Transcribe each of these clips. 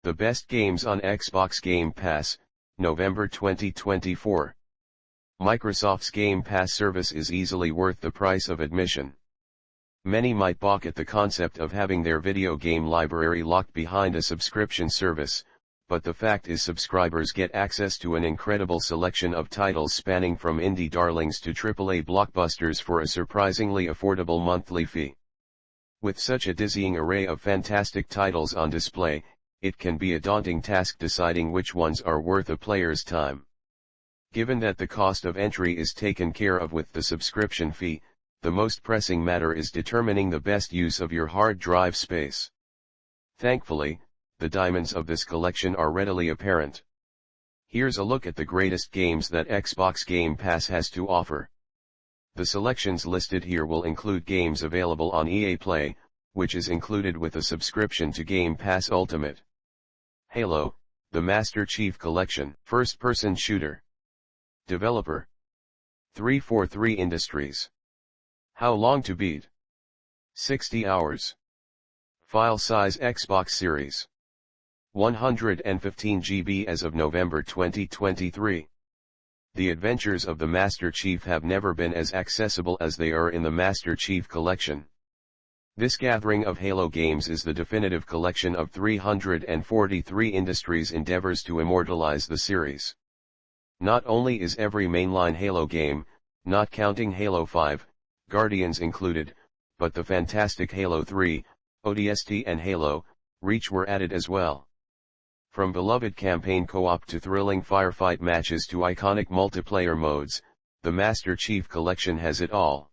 The best games on Xbox Game Pass, November 2024. Microsoft's Game Pass service is easily worth the price of admission. Many might balk at the concept of having their video game library locked behind a subscription service, but the fact is subscribers get access to an incredible selection of titles spanning from indie darlings to AAA blockbusters for a surprisingly affordable monthly fee. With such a dizzying array of fantastic titles on display, it can be a daunting task deciding which ones are worth a player's time. Given that the cost of entry is taken care of with the subscription fee, the most pressing matter is determining the best use of your hard drive space. Thankfully, the diamonds of this collection are readily apparent. Here's a look at the greatest games that Xbox Game Pass has to offer. The selections listed here will include games available on EA Play, which is included with a subscription to Game Pass Ultimate. Halo, the Master Chief Collection, first-person shooter. Developer: 343 Industries. How long to beat? 60 hours. File size: Xbox Series 115 GB as of November 2023. The adventures of the Master Chief have never been as accessible as they are in the Master Chief Collection. This gathering of Halo games is the definitive collection of 343 Industries' endeavors to immortalize the series. Not only is every mainline Halo game, not counting Halo 5, Guardians included, but the fantastic Halo 3, ODST and Halo Reach were added as well. From beloved campaign co-op to thrilling firefight matches to iconic multiplayer modes, the Master Chief Collection has it all.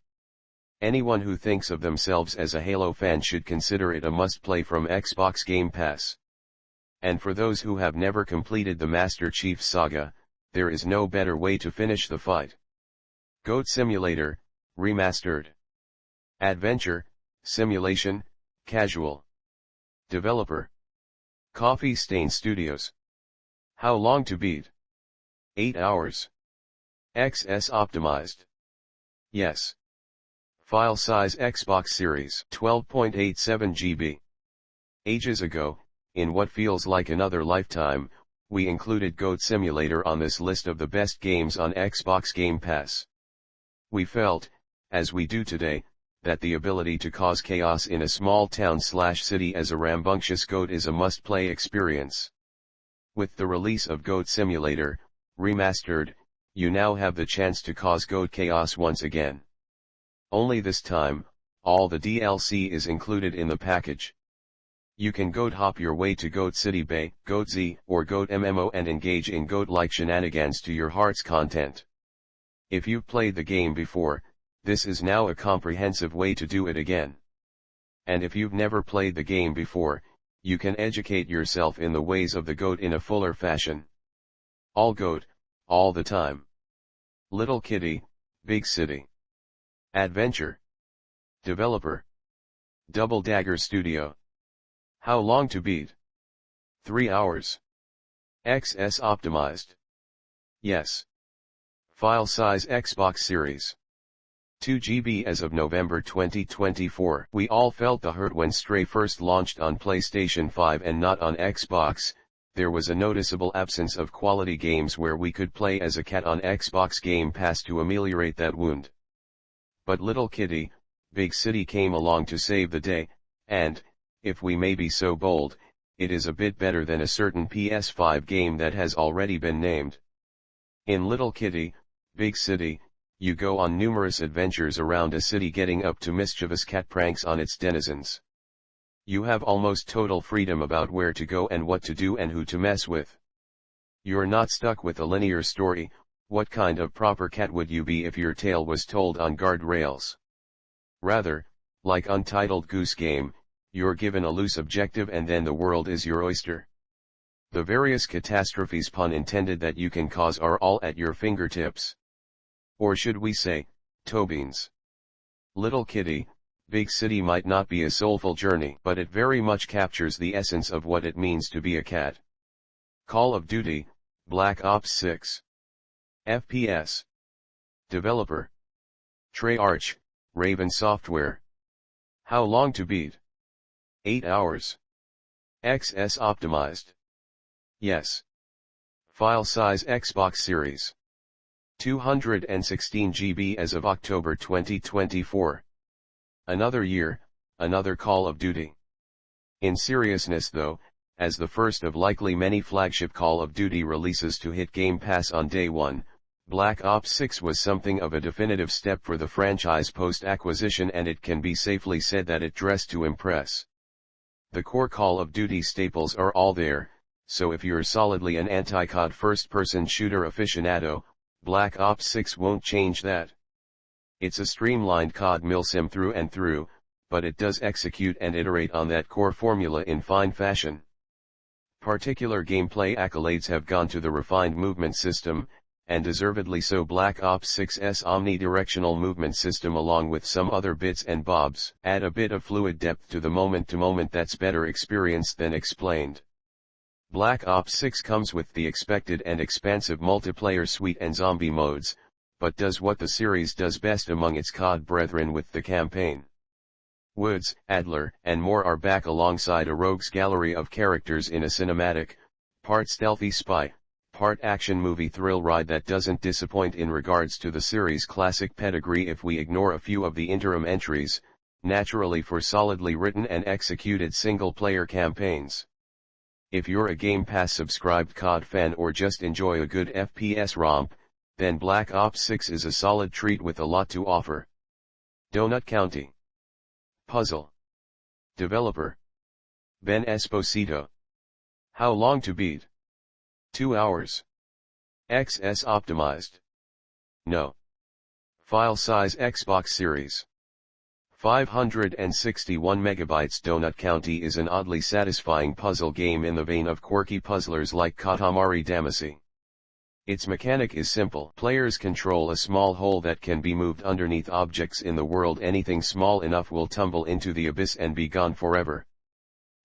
Anyone who thinks of themselves as a Halo fan should consider it a must-play from Xbox Game Pass. And for those who have never completed the Master Chief saga, there is no better way to finish the fight. Goat Simulator, Remastered. Adventure, Simulation, Casual. Developer: Coffee Stain Studios. How long to beat? 8 hours. XS optimized. Yes. File size: Xbox Series 12.87 GB. Ages ago, in what feels like another lifetime, we included Goat Simulator on this list of the best games on Xbox Game Pass. We felt, as we do today, that the ability to cause chaos in a small town/city as a rambunctious goat is a must-play experience. With the release of Goat Simulator, Remastered, you now have the chance to cause goat chaos once again. Only this time, all the DLC is included in the package. You can goat hop your way to Goat City Bay, Goat Z, or Goat MMO and engage in goat-like shenanigans to your heart's content. If you've played the game before, this is now a comprehensive way to do it again. And if you've never played the game before, you can educate yourself in the ways of the goat in a fuller fashion. All goat, all the time. Little kitty, big city. Adventure. Developer: Double Dagger Studio. How long to beat? 3 hours. XS optimized. Yes. File size: Xbox Series 2 GB as of November 2024. We all felt the hurt when Stray first launched on PlayStation 5 and not on Xbox. There was a noticeable absence of quality games where we could play as a cat on Xbox Game Pass to ameliorate that wound. But Little Kitty, Big City came along to save the day, and, if we may be so bold, it is a bit better than a certain PS5 game that has already been named. In Little Kitty, Big City, you go on numerous adventures around a city getting up to mischievous cat pranks on its denizens. You have almost total freedom about where to go and what to do and who to mess with. You're not stuck with a linear story. What kind of proper cat would you be if your tale was told on guardrails? Rather, like Untitled Goose Game, you're given a loose objective and then the world is your oyster. The various catastrophes, pun intended, that you can cause are all at your fingertips. Or should we say, toe beans. Little Kitty, Big City might not be a soulful journey, but it very much captures the essence of what it means to be a cat. Call of Duty, Black Ops 6. FPS. Developer: Treyarch, Raven Software. How long to beat? 8 hours. XS optimized. Yes. File size Xbox Series. 216 GB as of October 2024. Another year, another Call of Duty. In seriousness though, as the first of likely many flagship Call of Duty releases to hit Game Pass on day one, Black Ops 6 was something of a definitive step for the franchise post-acquisition, and it can be safely said that it dressed to impress. The core Call of Duty staples are all there, so if you're solidly an anti-COD first-person shooter aficionado, Black Ops 6 won't change that. It's a streamlined COD milsim through and through, but it does execute and iterate on that core formula in fine fashion. Particular gameplay accolades have gone to the refined movement system, and deservedly so. Black Ops 6's omnidirectional movement system, along with some other bits and bobs, add a bit of fluid depth to the moment-to-moment that's better experienced than explained. Black Ops 6 comes with the expected and expansive multiplayer suite and zombie modes, but does what the series does best among its COD brethren with the campaign. Woods, Adler, and more are back alongside a rogues gallery of characters in a cinematic, part stealthy spy, part action movie thrill ride that doesn't disappoint in regards to the series' classic pedigree if we ignore a few of the interim entries, naturally for solidly written and executed single-player campaigns. If you're a Game Pass subscribed COD fan or just enjoy a good FPS romp, then Black Ops 6 is a solid treat with a lot to offer. Donut County. Puzzle. Developer: Ben Esposito. How long to beat? 2 hours. XS optimized. No. File size Xbox Series. 561 megabytes. Donut County is an oddly satisfying puzzle game in the vein of quirky puzzlers like Katamari Damacy. Its mechanic is simple. Players control a small hole that can be moved underneath objects in the world. Anything small enough will tumble into the abyss and be gone forever.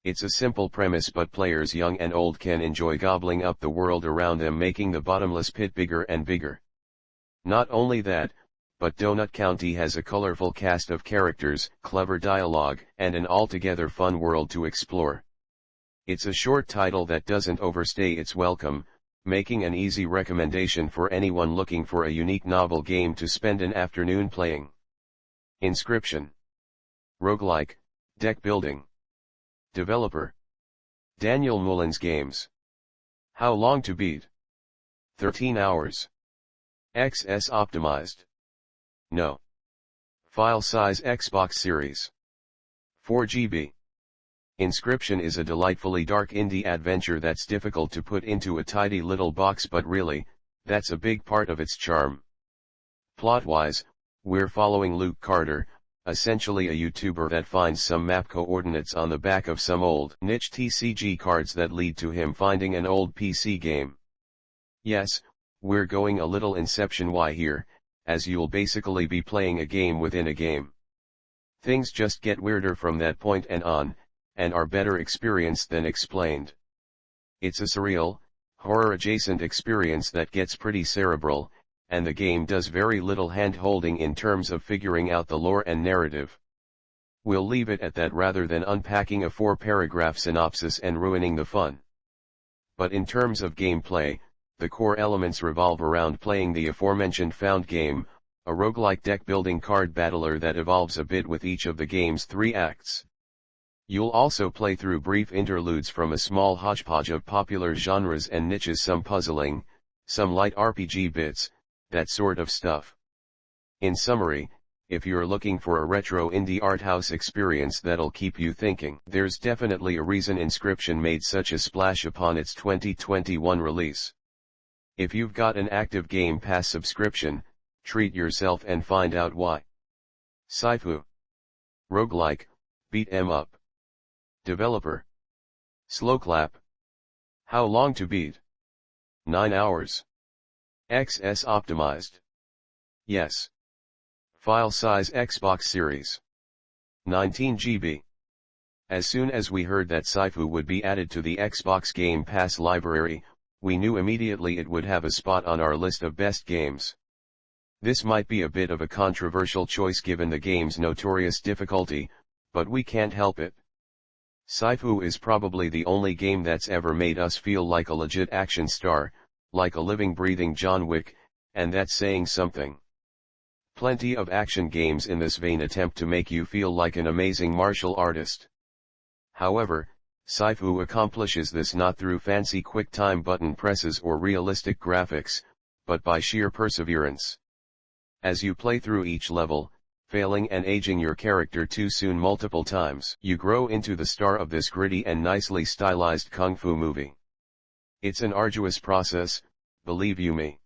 It's a simple premise, but players young and old can enjoy gobbling up the world around them, making the bottomless pit bigger and bigger. Not only that, but Donut County has a colorful cast of characters, clever dialogue, and an altogether fun world to explore. It's a short title that doesn't overstay its welcome, making an easy recommendation for anyone looking for a unique novel game to spend an afternoon playing. Inscription. Roguelike, deck building. Developer: Daniel Mullins Games. How long to beat? 13 hours. XS optimized. No. File size Xbox Series. 4 GB. Inscription is a delightfully dark indie adventure that's difficult to put into a tidy little box, but really, that's a big part of its charm. Plot-wise, we're following Luke Carter, essentially a YouTuber that finds some map coordinates on the back of some old niche TCG cards that lead to him finding an old PC game. Yes, we're going a little Inception-y here, as you'll basically be playing a game within a game. Things just get weirder from that point and on, and are better experienced than explained. It's a surreal, horror-adjacent experience that gets pretty cerebral, and the game does very little hand-holding in terms of figuring out the lore and narrative. We'll leave it at that rather than unpacking a 4-paragraph synopsis and ruining the fun. But in terms of gameplay, the core elements revolve around playing the aforementioned found game, a roguelike deck-building card battler that evolves a bit with each of the game's 3 acts. You'll also play through brief interludes from a small hodgepodge of popular genres and niches, some puzzling, some light RPG bits, that sort of stuff. In summary, if you're looking for a retro indie art house experience that'll keep you thinking, there's definitely a reason Inscription made such a splash upon its 2021 release. If you've got an active Game Pass subscription, treat yourself and find out why. Saifu. Roguelike, beat 'em up. Developer: Slowclap. How long to beat? 9 hours. XS optimized. Yes. File size Xbox Series. 19 GB. As soon as we heard that Saifu would be added to the Xbox Game Pass library, we knew immediately it would have a spot on our list of best games. This might be a bit of a controversial choice given the game's notorious difficulty, but we can't help it. Sci-Fi is probably the only game that's ever made us feel like a legit action star, like a living breathing John Wick, and that's saying something. Plenty of action games in this vein attempt to make you feel like an amazing martial artist. However, Sci-Fi accomplishes this not through fancy quick-time button presses or realistic graphics, but by sheer perseverance. As you play through each level, failing and aging your character too soon multiple times, you grow into the star of this gritty and nicely stylized kung fu movie. It's an arduous process, believe you me.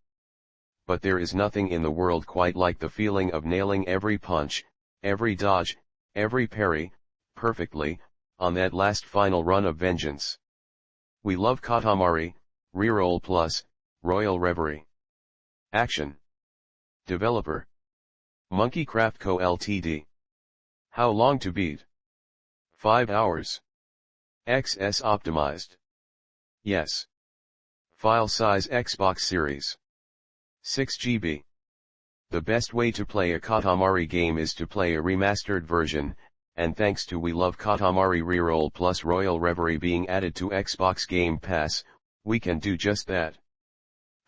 But there is nothing in the world quite like the feeling of nailing every punch, every dodge, every parry, perfectly, on that last final run of vengeance. We love Katamari, Reroll Plus, RoyalReverie. Action. Developer: Monkey Craft Co. Ltd. How long to beat? 5 hours. XS optimized. Yes. File size Xbox Series 6 GB. The best way to play a Katamari game is to play a remastered version, and thanks to We Love Katamari Reroll Plus RoyalReverie being added to Xbox Game Pass, we can do just that.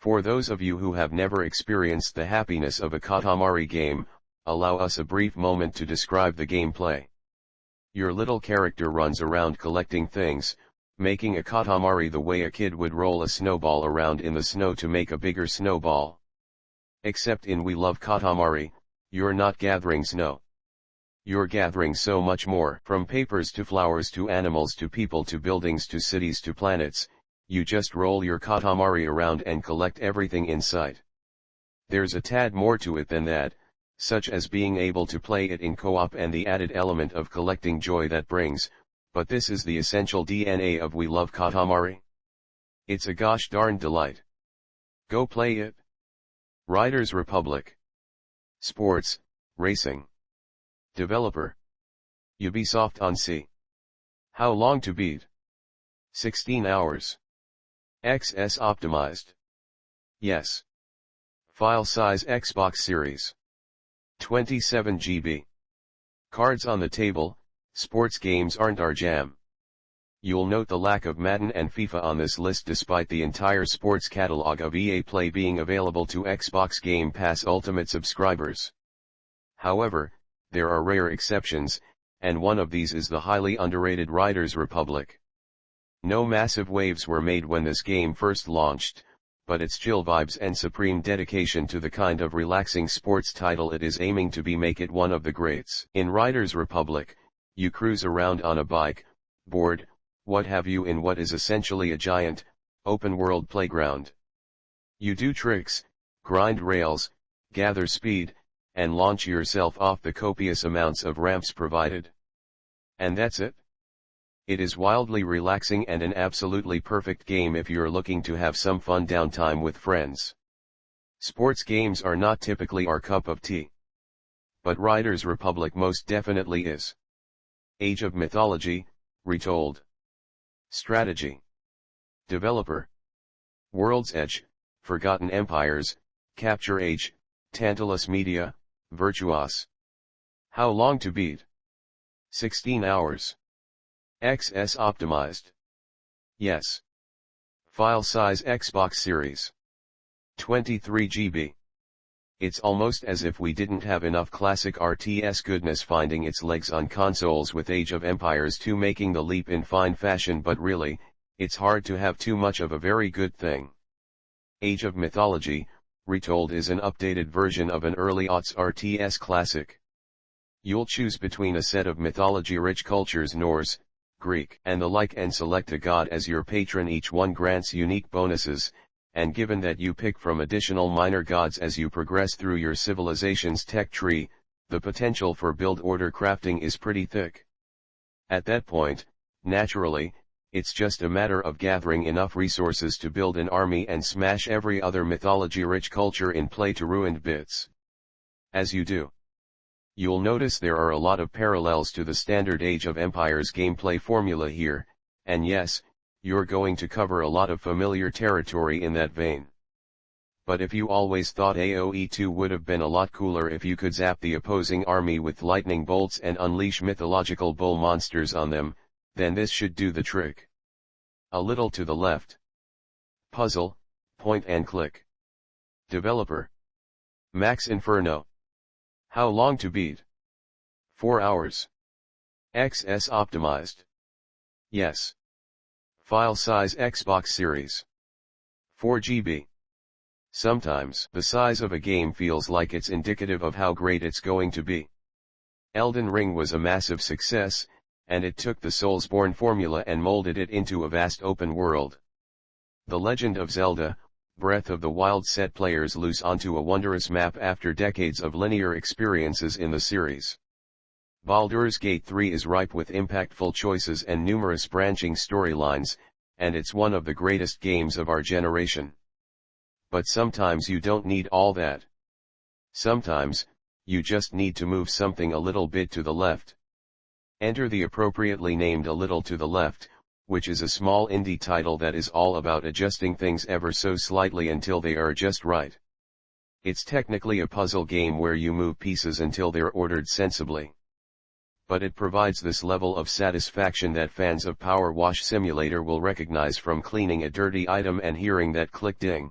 For those of you who have never experienced the happiness of a Katamari game, allow us a brief moment to describe the gameplay. Your little character runs around collecting things, making a Katamari the way a kid would roll a snowball around in the snow to make a bigger snowball. Except in We Love Katamari, you're not gathering snow. You're gathering so much more. From papers to flowers to animals to people to buildings to cities to planets, you just roll your Katamari around and collect everything in sight. There's a tad more to it than that, such as being able to play it in co-op and the added element of collecting joy that brings, but this is the essential DNA of We Love Katamari. It's a gosh darn delight. Go play it. Riders Republic. Sports, Racing. Developer: Ubisoft on C. How long to beat? 16 hours. XS optimized. Yes. File size Xbox Series 27 GB. Cards on the table, sports games aren't our jam. You'll note the lack of Madden and FIFA on this list despite the entire sports catalog of EA Play being available to Xbox Game Pass Ultimate subscribers. However, there are rare exceptions, and one of these is the highly underrated Riders Republic. No massive waves were made when this game first launched, but its chill vibes and supreme dedication to the kind of relaxing sports title it is aiming to be make it one of the greats. In Riders Republic, you cruise around on a bike, board, what have you in what is essentially a giant, open-world playground. You do tricks, grind rails, gather speed, and launch yourself off the copious amounts of ramps provided. And that's it. It is wildly relaxing and an absolutely perfect game if you're looking to have some fun downtime with friends. Sports games are not typically our cup of tea. But Riders Republic most definitely is. Age of Mythology, Retold. Strategy. Developer: World's Edge, Forgotten Empires, Capture Age, Tantalus Media, Virtuos. How long to beat? 16 hours. XS optimized. Yes. File size Xbox Series 23 GB. It's almost as if we didn't have enough classic RTS goodness finding its legs on consoles with Age of Empires 2 making the leap in fine fashion, but really, it's hard to have too much of a very good thing. Age of Mythology, Retold is an updated version of an early aughts RTS classic. You'll choose between a set of mythology-rich cultures Norse, Greek, and the like and select a god as your patron. Each one grants unique bonuses, and given that you pick from additional minor gods as you progress through your civilization's tech tree, the potential for build order crafting is pretty thick. At that point, naturally, it's just a matter of gathering enough resources to build an army and smash every other mythology-rich culture in play to ruined bits. As you do, you'll notice there are a lot of parallels to the standard Age of Empires gameplay formula here, and yes, you're going to cover a lot of familiar territory in that vein. But if you always thought AoE 2 would have been a lot cooler if you could zap the opposing army with lightning bolts and unleash mythological bull monsters on them, then this should do the trick. A little to the left. Puzzle, point and click. Developer. Max Inferno. How long to beat? 4 hours. XS optimized. Yes. File size Xbox Series. 4 GB. Sometimes the size of a game feels like it's indicative of how great it's going to be. Elden Ring was a massive success, and it took the Soulsborne formula and molded it into a vast open world. The Legend of Zelda, Breath of the Wild set players loose onto a wondrous map after decades of linear experiences in the series. Baldur's Gate 3 is ripe with impactful choices and numerous branching storylines, and it's one of the greatest games of our generation. But sometimes you don't need all that. Sometimes, you just need to move something a little bit to the left. Enter the appropriately named A Little to the Left, which is a small indie title that is all about adjusting things ever so slightly until they are just right. It's technically a puzzle game where you move pieces until they're ordered sensibly. But it provides this level of satisfaction that fans of Power Wash Simulator will recognize from cleaning a dirty item and hearing that click ding.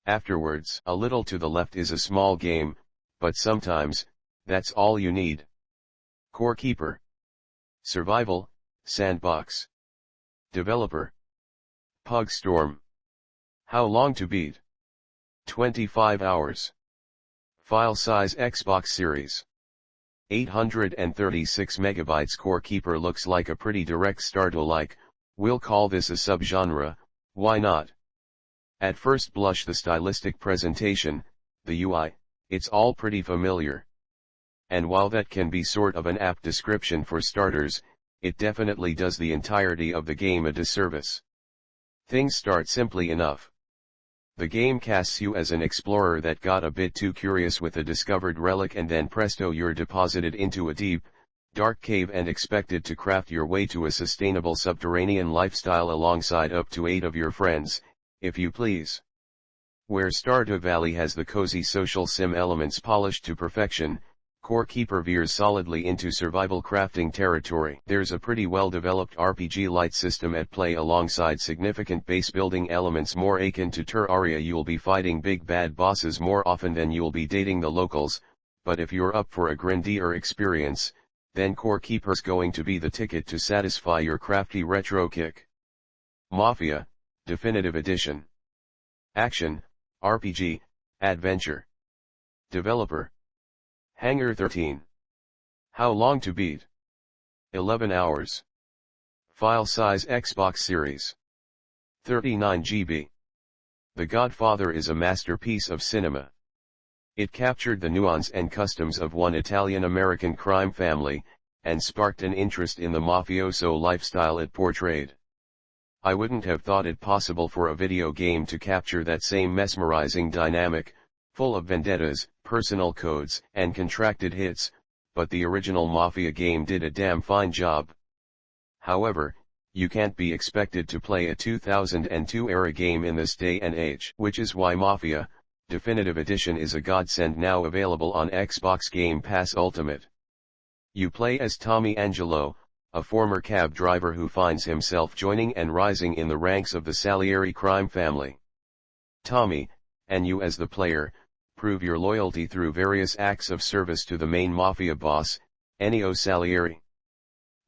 Afterwards, A Little to the Left is a small game, but sometimes, that's all you need. Core Keeper. Survival, Sandbox. Developer. Pugstorm. How long to beat? 25 hours. File size Xbox Series. 836 megabytes. Core Keeper looks like a pretty direct start-alike, we'll call this a subgenre, why not? At first blush, the stylistic presentation, the UI, it's all pretty familiar. And while that can be sort of an apt description for starters, it definitely does the entirety of the game a disservice. Things start simply enough. The game casts you as an explorer that got a bit too curious with a discovered relic, and then presto, you're deposited into a deep, dark cave and expected to craft your way to a sustainable subterranean lifestyle alongside up to 8 of your friends, if you please. Where Stardew Valley has the cozy social sim elements polished to perfection, Core Keeper veers solidly into survival crafting territory. There's a pretty well-developed RPG-light system at play alongside significant base-building elements more akin to Terraria. You'll be fighting big bad bosses more often than you'll be dating the locals, but if you're up for a grindier experience, then Core Keeper's going to be the ticket to satisfy your crafty retro kick. Mafia, Definitive Edition. Action, RPG, Adventure. Developer. Hangar 13. How long to beat? 11 hours. File size Xbox Series. 39 GB. The Godfather is a masterpiece of cinema. It captured the nuance and customs of one Italian-American crime family, and sparked an interest in the mafioso lifestyle it portrayed. I wouldn't have thought it possible for a video game to capture that same mesmerizing dynamic, full of vendettas, personal codes, and contracted hits, but the original Mafia game did a damn fine job. However, you can't be expected to play a 2002 era game in this day and age, which is why Mafia, Definitive Edition is a godsend, now available on Xbox Game Pass Ultimate. You play as Tommy Angelo, a former cab driver who finds himself joining and rising in the ranks of the Salieri crime family. Tommy, and you as the player, prove your loyalty through various acts of service to the main mafia boss, Ennio Salieri.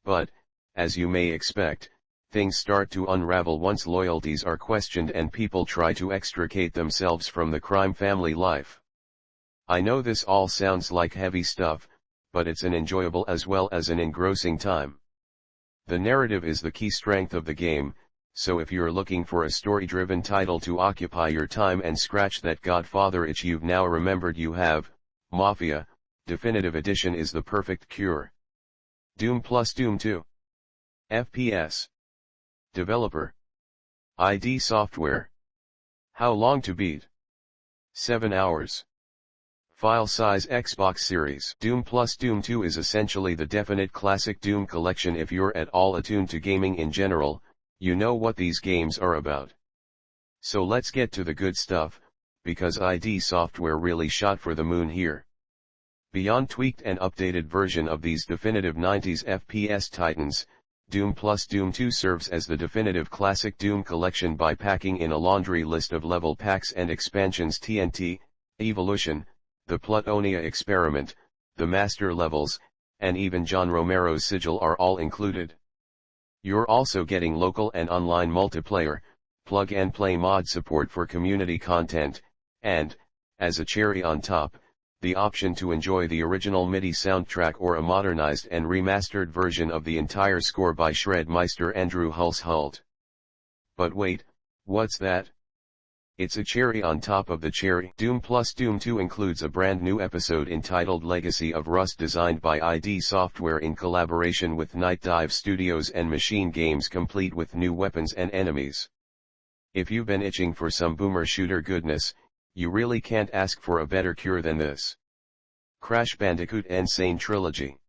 But, as you may expect, things start to unravel once loyalties are questioned and people try to extricate themselves from the crime family life. I know this all sounds like heavy stuff, but it's an enjoyable as well as an engrossing time. The narrative is the key strength of the game, so if you're looking for a story-driven title to occupy your time and scratch that Godfather itch you've now remembered you have, Mafia, Definitive Edition is the perfect cure. Doom plus Doom 2. FPS. Developer. ID Software. How long to beat? 7 hours. File size Xbox Series. Doom plus Doom 2 is essentially the definite classic Doom collection. If you're at all attuned to gaming in general, you know what these games are about. So let's get to the good stuff, because ID Software really shot for the moon here. Beyond tweaked and updated version of these definitive 90s FPS titans, Doom plus Doom 2 serves as the definitive classic Doom collection by packing in a laundry list of level packs and expansions. TNT, Evolution, the Plutonia Experiment, the Master Levels, and even John Romero's Sigil are all included. You're also getting local and online multiplayer, plug-and-play mod support for community content, and, as a cherry on top, the option to enjoy the original MIDI soundtrack or a modernized and remastered version of the entire score by Shredmeister Andrew Hulse-Hult. But wait, what's that? It's a cherry on top of the cherry. Doom plus Doom 2 includes a brand new episode entitled Legacy of Rust, designed by ID Software in collaboration with Night Dive Studios and Machine Games, complete with new weapons and enemies. If you've been itching for some boomer shooter goodness, you really can't ask for a better cure than this. Crash Bandicoot Insane Trilogy.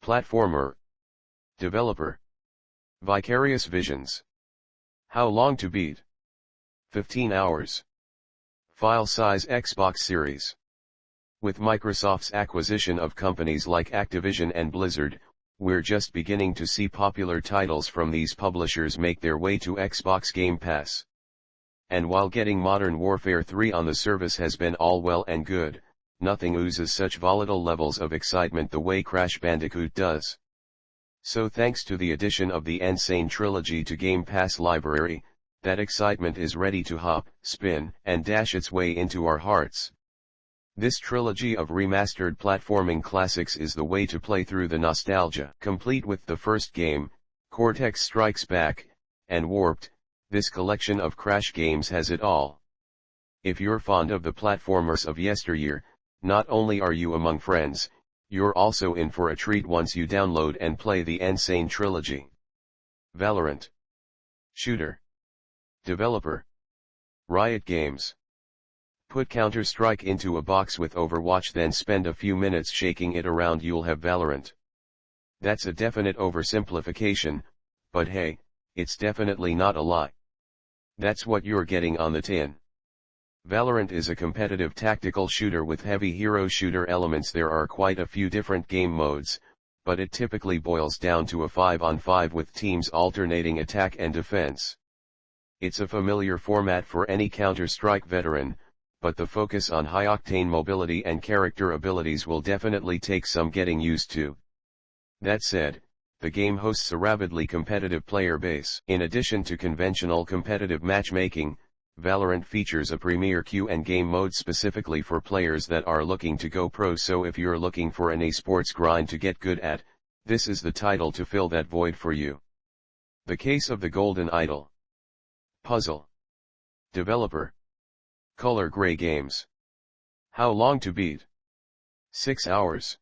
Platformer. Developer: Vicarious Visions. How long to beat? 15 hours. File size: Xbox Series. With Microsoft's acquisition of companies like Activision and Blizzard, we're just beginning to see popular titles from these publishers make their way to Xbox Game Pass. And while getting Modern Warfare 3 on the service has been all well and good, nothing oozes such volatile levels of excitement the way Crash Bandicoot does. So thanks to the addition of the Insane Trilogy to Game Pass library, that excitement is ready to hop, spin, and dash its way into our hearts. This trilogy of remastered platforming classics is the way to play through the nostalgia. Complete with the first game, Cortex Strikes Back, and Warped, this collection of Crash games has it all. If you're fond of the platformers of yesteryear, not only are you among friends, you're also in for a treat once you download and play the Insane Trilogy. Valorant. Shooter. Developer: Riot Games. Put Counter-Strike into a box with Overwatch, then spend a few minutes shaking it around, you'll have Valorant. That's a definite oversimplification, but hey, it's definitely not a lie. That's what you're getting on the tin. Valorant is a competitive tactical shooter with heavy hero shooter elements. There are quite a few different game modes, but it typically boils down to a 5-on-5 with teams alternating attack and defense. It's a familiar format for any Counter-Strike veteran, but the focus on high-octane mobility and character abilities will definitely take some getting used to. That said, the game hosts a rabidly competitive player base. In addition to conventional competitive matchmaking, Valorant features a premier queue and game mode specifically for players that are looking to go pro. So if you're looking for an esports grind to get good at, this is the title to fill that void for you. The Case of the Golden Idol. Puzzle. Developer: Color Gray Games. How long to beat? 6 hours.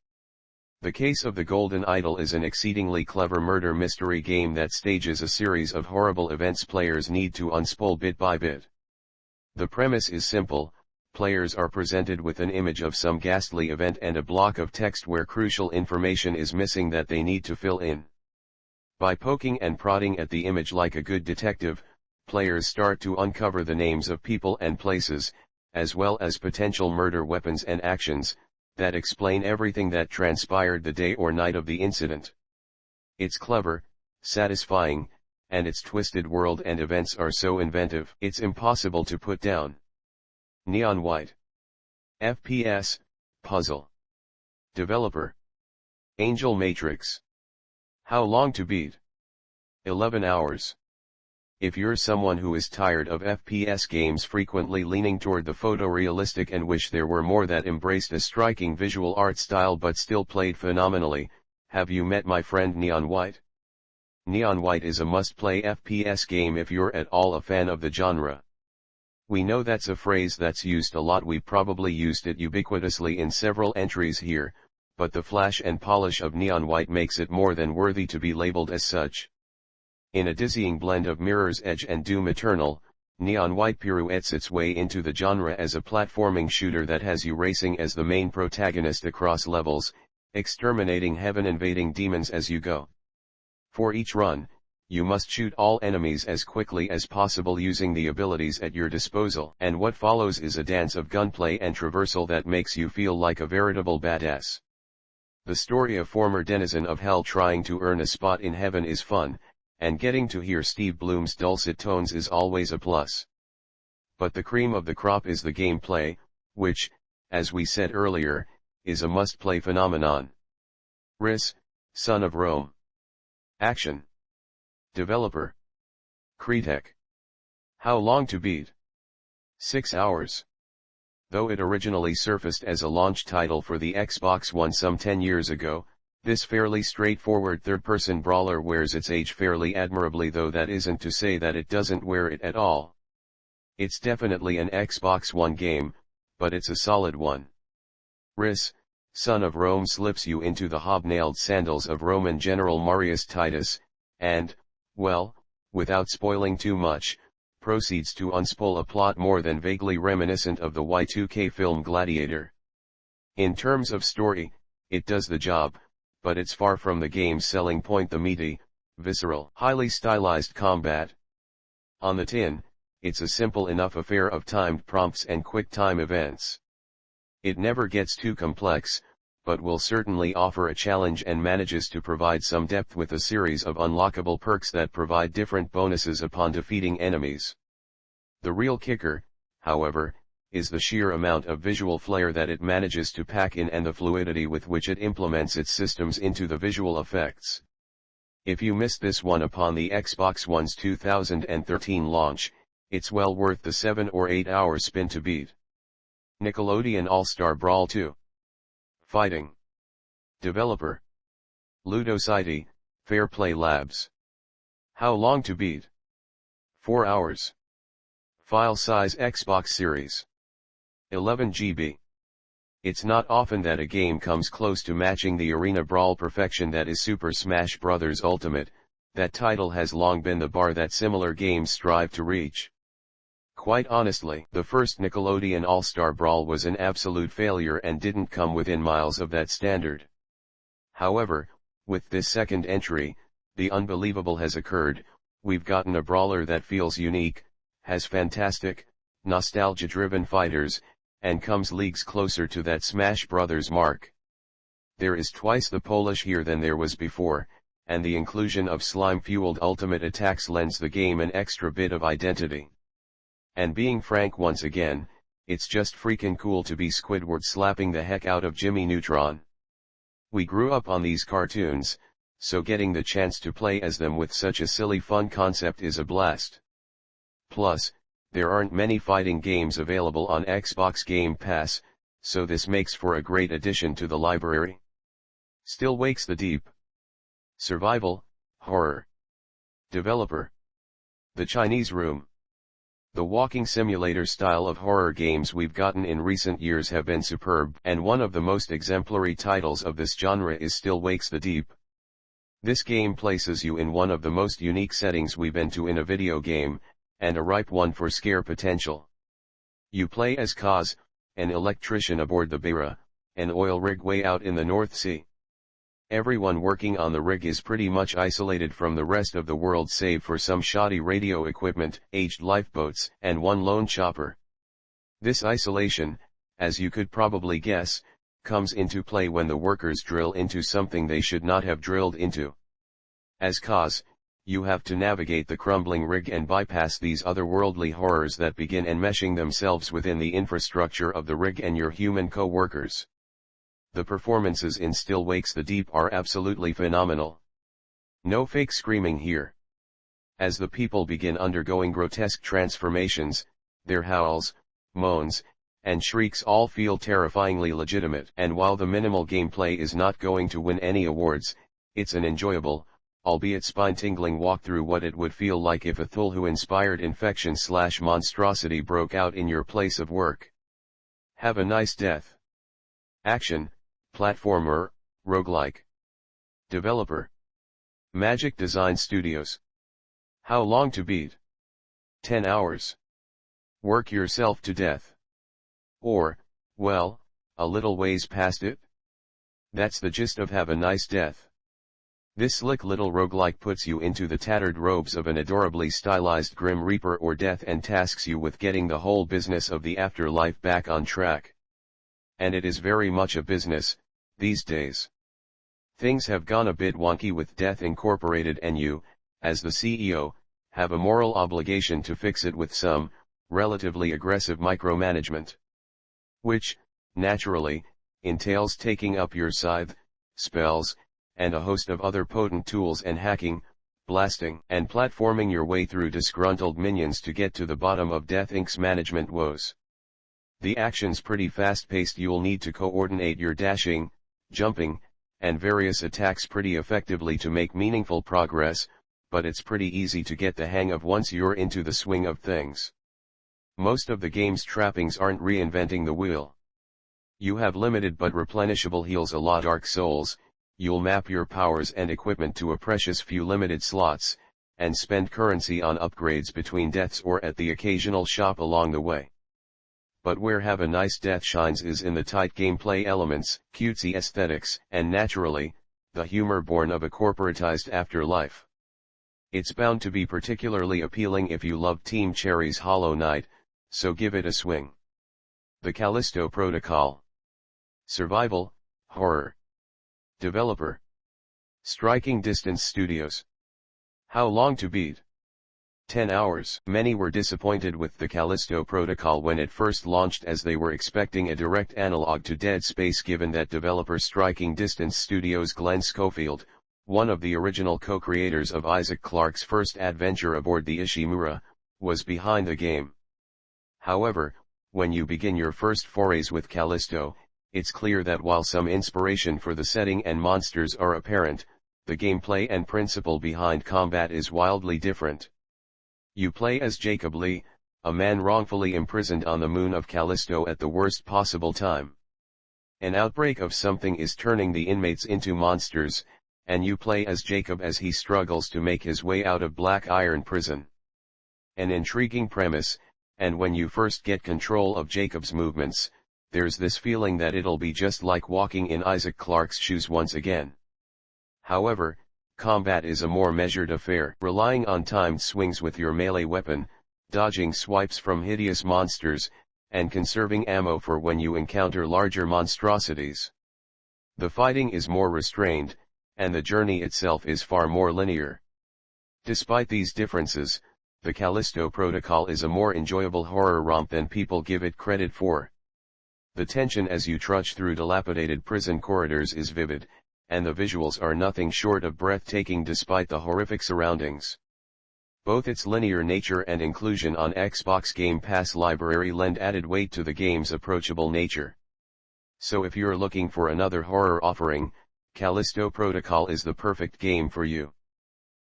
The Case of the Golden Idol is an exceedingly clever murder mystery game that stages a series of horrible events players need to unspool bit by bit. The premise is simple: players are presented with an image of some ghastly event and a block of text where crucial information is missing that they need to fill in. By poking and prodding at the image like a good detective, players start to uncover the names of people and places, as well as potential murder weapons and actions, that explain everything that transpired the day or night of the incident. It's clever, satisfying, and its twisted world and events are so inventive, it's impossible to put down. Neon White. FPS, Puzzle. Developer: Angel Matrix. How long to beat? 11 hours. If you're someone who is tired of FPS games frequently leaning toward the photorealistic and wish there were more that embraced a striking visual art style but still played phenomenally, have you met my friend Neon White? Neon White is a must-play FPS game if you're at all a fan of the genre. We know that's a phrase that's used a lot, we probably used it ubiquitously in several entries here, but the flash and polish of Neon White makes it more than worthy to be labeled as such. In a dizzying blend of Mirror's Edge and Doom Eternal, Neon White pirouettes its way into the genre as a platforming shooter that has you racing as the main protagonist across levels, exterminating heaven-invading demons as you go. For each run, you must shoot all enemies as quickly as possible using the abilities at your disposal. And what follows is a dance of gunplay and traversal that makes you feel like a veritable badass. The story of former denizen of hell trying to earn a spot in heaven is fun, and getting to hear Steve Bloom's dulcet tones is always a plus. But the cream of the crop is the gameplay, which, as we said earlier, is a must-play phenomenon. Rhys, Son of Rome. Action. Developer. Crytek. How long to beat? 6 hours. Though it originally surfaced as a launch title for the Xbox One some 10 years ago, this fairly straightforward third-person brawler wears its age fairly admirably, though that isn't to say that it doesn't wear it at all. It's definitely an Xbox One game, but it's a solid one. Rhys, Son of Rome slips you into the hobnailed sandals of Roman General Marius Titus, and, well, without spoiling too much, proceeds to unspool a plot more than vaguely reminiscent of the Y2K film Gladiator. In terms of story, it does the job, but it's far from the game's selling point, the meaty, visceral, highly stylized combat. On the tin, it's a simple enough affair of timed prompts and quick time events. It never gets too complex, but will certainly offer a challenge and manages to provide some depth with a series of unlockable perks that provide different bonuses upon defeating enemies. The real kicker, however, is the sheer amount of visual flair that it manages to pack in and the fluidity with which it implements its systems into the visual effects. If you missed this one upon the Xbox One's 2013 launch, it's well worth the 7 or 8 hour spin to beat. Nickelodeon All-Star Brawl 2. Fighting. Developer. Ludosity, Fair Play Labs. How long to beat? 4 hours. File size Xbox Series. 11 GB. It's not often that a game comes close to matching the arena brawl perfection that is Super Smash Bros. Ultimate. That title has long been the bar that similar games strive to reach. Quite honestly, the first Nickelodeon All-Star Brawl was an absolute failure and didn't come within miles of that standard. However, with this second entry, the unbelievable has occurred. We've gotten a brawler that feels unique, has fantastic, nostalgia-driven fighters, and comes leagues closer to that Smash Bros. Mark. There is twice the polish here than there was before, and the inclusion of slime-fueled ultimate attacks lends the game an extra bit of identity. And being frank once again, it's just freaking cool to be Squidward slapping the heck out of Jimmy Neutron. We grew up on these cartoons, so getting the chance to play as them with such a silly fun concept is a blast. Plus, there aren't many fighting games available on Xbox Game Pass, so this makes for a great addition to the library. Still wakes the deep. Survival, horror. Developer. The Chinese Room. The walking simulator style of horror games we've gotten in recent years have been superb, and one of the most exemplary titles of this genre is Still Wakes the Deep. This game places you in one of the most unique settings we've been to in a video game, and a ripe one for scare potential. You play as Kaz, an electrician aboard the Beira, an oil rig way out in the North Sea. Everyone working on the rig is pretty much isolated from the rest of the world save for some shoddy radio equipment, aged lifeboats, and one lone chopper. This isolation, as you could probably guess, comes into play when the workers drill into something they should not have drilled into. As Kaz, you have to navigate the crumbling rig and bypass these otherworldly horrors that begin enmeshing themselves within the infrastructure of the rig and your human co-workers. The performances in Still Wakes the Deep are absolutely phenomenal. No fake screaming here. As the people begin undergoing grotesque transformations, their howls, moans, and shrieks all feel terrifyingly legitimate. And while the minimal gameplay is not going to win any awards, it's an enjoyable, albeit spine-tingling walk through what it would feel like if a Cthulhu-inspired infection/monstrosity broke out in your place of work. Have a nice death. Action, platformer, roguelike. Developer. Magic Design Studios. How long to beat? 10 hours. Work yourself to death. Or, well, a little ways past it. That's the gist of Have a Nice Death. This slick little roguelike puts you into the tattered robes of an adorably stylized Grim Reaper or Death and tasks you with getting the whole business of the afterlife back on track. And it is very much a business, these days. Things have gone a bit wonky with Death Incorporated, and you, as the CEO, have a moral obligation to fix it with some, relatively aggressive micromanagement. Which, naturally, entails taking up your scythe, spells, and a host of other potent tools and hacking, blasting, and platforming your way through disgruntled minions to get to the bottom of Death Inc.'s management woes. The action's pretty fast-paced. You'll need to coordinate your dashing, jumping, and various attacks pretty effectively to make meaningful progress, but it's pretty easy to get the hang of once you're into the swing of things. Most of the game's trappings aren't reinventing the wheel. You have limited but replenishable heals, a lot Dark Souls. You'll map your powers and equipment to a precious few limited slots, and spend currency on upgrades between deaths or at the occasional shop along the way. But where Have a Nice Death shines is in the tight gameplay elements, cutesy aesthetics, and naturally, the humor born of a corporatized afterlife. It's bound to be particularly appealing if you love Team Cherry's Hollow Knight, so give it a swing. The Callisto Protocol. Survival, Horror. Developer: Striking Distance Studios. How long to beat? 10 hours. Many were disappointed with the Callisto Protocol when it first launched, as they were expecting a direct analog to Dead Space, given that developer Striking Distance Studios' Glenn Schofield, one of the original co-creators of Isaac Clarke's first adventure aboard the Ishimura, was behind the game. However, when you begin your first forays with Callisto, it's clear that while some inspiration for the setting and monsters are apparent, the gameplay and principle behind combat is wildly different. You play as Jacob Lee, a man wrongfully imprisoned on the moon of Callisto at the worst possible time. An outbreak of something is turning the inmates into monsters, and you play as Jacob as he struggles to make his way out of Black Iron Prison. An intriguing premise, and when you first get control of Jacob's movements, there's this feeling that it'll be just like walking in Isaac Clarke's shoes once again. However, combat is a more measured affair, relying on timed swings with your melee weapon, dodging swipes from hideous monsters, and conserving ammo for when you encounter larger monstrosities. The fighting is more restrained, and the journey itself is far more linear. Despite these differences, the Callisto Protocol is a more enjoyable horror romp than people give it credit for. The tension as you trudge through dilapidated prison corridors is vivid, and the visuals are nothing short of breathtaking despite the horrific surroundings. Both its linear nature and inclusion on Xbox Game Pass library lend added weight to the game's approachable nature. So if you're looking for another horror offering, Callisto Protocol is the perfect game for you.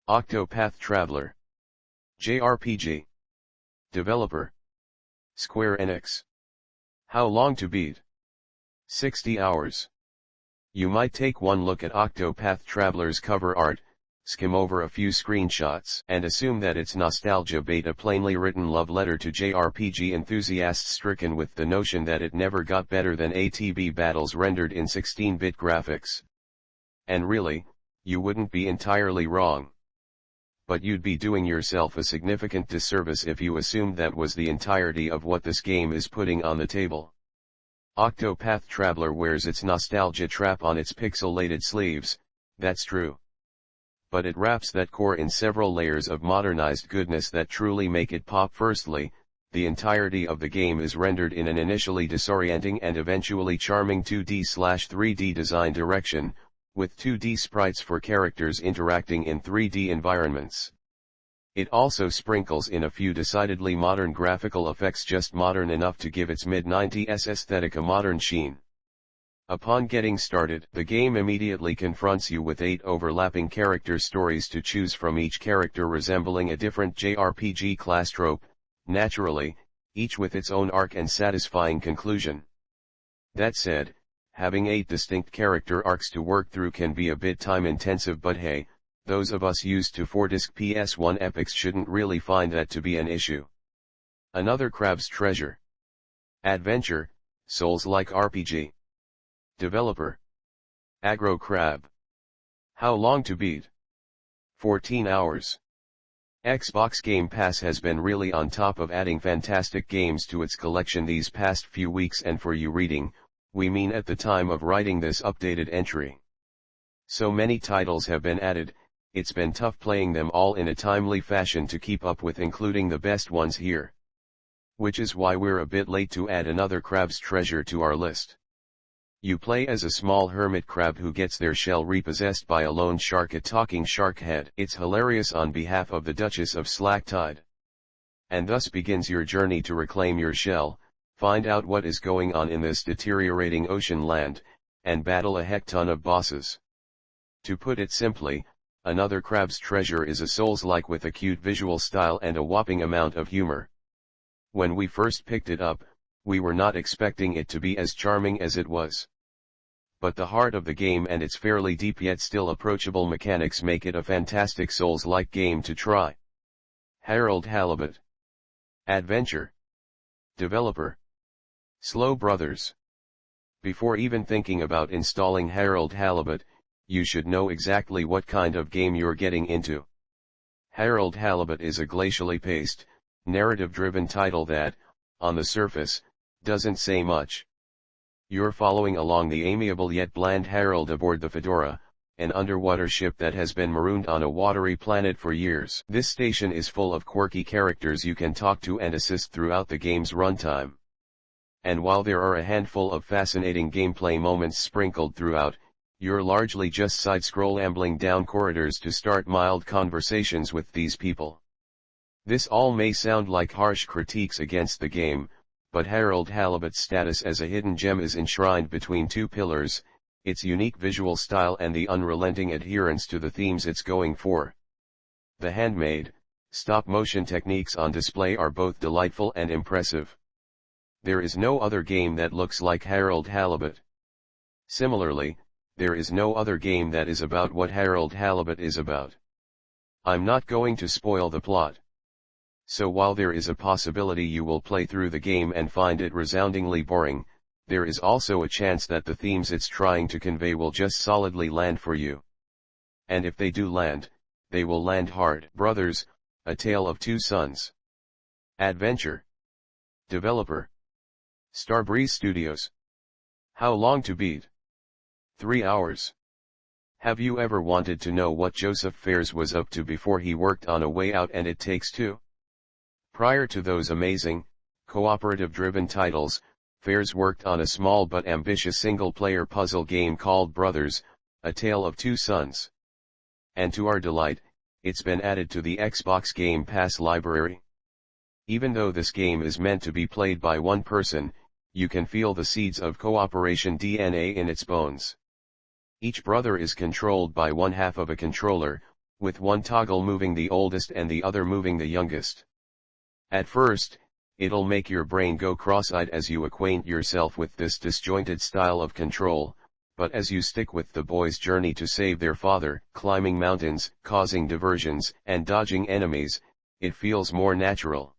Octopath Traveler. JRPG. Developer: Square Enix. How long to beat? 60 hours. You might take one look at Octopath Traveler's cover art, skim over a few screenshots, and assume that it's nostalgia bait, a plainly written love letter to JRPG enthusiasts stricken with the notion that it never got better than ATB battles rendered in 16-bit graphics. And really, you wouldn't be entirely wrong. But you'd be doing yourself a significant disservice if you assumed that was the entirety of what this game is putting on the table. Octopath Traveler wears its nostalgia trap on its pixelated sleeves, that's true. But it wraps that core in several layers of modernized goodness that truly make it pop. Firstly, the entirety of the game is rendered in an initially disorienting and eventually charming 2D/3D design direction, with 2D sprites for characters interacting in 3D environments. It also sprinkles in a few decidedly modern graphical effects, just modern enough to give its mid-90s aesthetic a modern sheen. Upon getting started, the game immediately confronts you with 8 overlapping character stories to choose from, each character resembling a different JRPG class trope, naturally, each with its own arc and satisfying conclusion. That said, having 8 distinct character arcs to work through can be a bit time-intensive, but hey, those of us used to 4-disc PS1 epics shouldn't really find that to be an issue. Another crab's treasure. Adventure, Souls-like RPG. Developer: Aggro Crab. How long to beat? 14 hours. Xbox Game Pass has been really on top of adding fantastic games to its collection these past few weeks, and for you reading, we mean at the time of writing this updated entry. So many titles have been added, it's been tough playing them all in a timely fashion to keep up with, including the best ones here. Which is why we're a bit late to add another crab's treasure to our list. You play as a small hermit crab who gets their shell repossessed by a lone shark, a talking shark head. It's hilarious on behalf of the Duchess of Slacktide. And thus begins your journey to reclaim your shell, find out what is going on in this deteriorating ocean land, and battle a heck ton of bosses. To put it simply, another crab's treasure is a Souls-like with a cute visual style and a whopping amount of humor. When we first picked it up, we were not expecting it to be as charming as it was. But the heart of the game and its fairly deep yet still approachable mechanics make it a fantastic Souls-like game to try. Harold Halibut. Adventure. Developer. Slow Brothers. Before even thinking about installing Harold Halibut, you should know exactly what kind of game you're getting into. Harold Halibut is a glacially paced, narrative-driven title that, on the surface, doesn't say much. You're following along the amiable yet bland Harold aboard the Fedora, an underwater ship that has been marooned on a watery planet for years. This station is full of quirky characters you can talk to and assist throughout the game's runtime. And while there are a handful of fascinating gameplay moments sprinkled throughout, you're largely just side-scroll ambling down corridors to start mild conversations with these people. This all may sound like harsh critiques against the game, but Harold Halibut's status as a hidden gem is enshrined between two pillars, its unique visual style and the unrelenting adherence to the themes it's going for. The handmade, stop-motion techniques on display are both delightful and impressive. There is no other game that looks like Harold Halibut. Similarly, there is no other game that is about what Harold Halibut is about. I'm not going to spoil the plot. So while there is a possibility you will play through the game and find it resoundingly boring, there is also a chance that the themes it's trying to convey will just solidly land for you. And if they do land, they will land hard. Brothers, A Tale of Two Sons. Adventure. Developer. Starbreeze Studios. How long to beat? 3 hours. Have you ever wanted to know what Joseph Fares was up to before he worked on A Way Out and It Takes Two? Prior to those amazing, cooperative-driven titles, Fares worked on a small but ambitious single-player puzzle game called Brothers, A Tale of Two Sons. And to our delight, it's been added to the Xbox Game Pass library. Even though this game is meant to be played by one person, you can feel the seeds of cooperation DNA in its bones. Each brother is controlled by one half of a controller, with one toggle moving the oldest and the other moving the youngest. At first, it'll make your brain go cross-eyed as you acquaint yourself with this disjointed style of control, but as you stick with the boys' journey to save their father, climbing mountains, causing diversions, and dodging enemies, it feels more natural.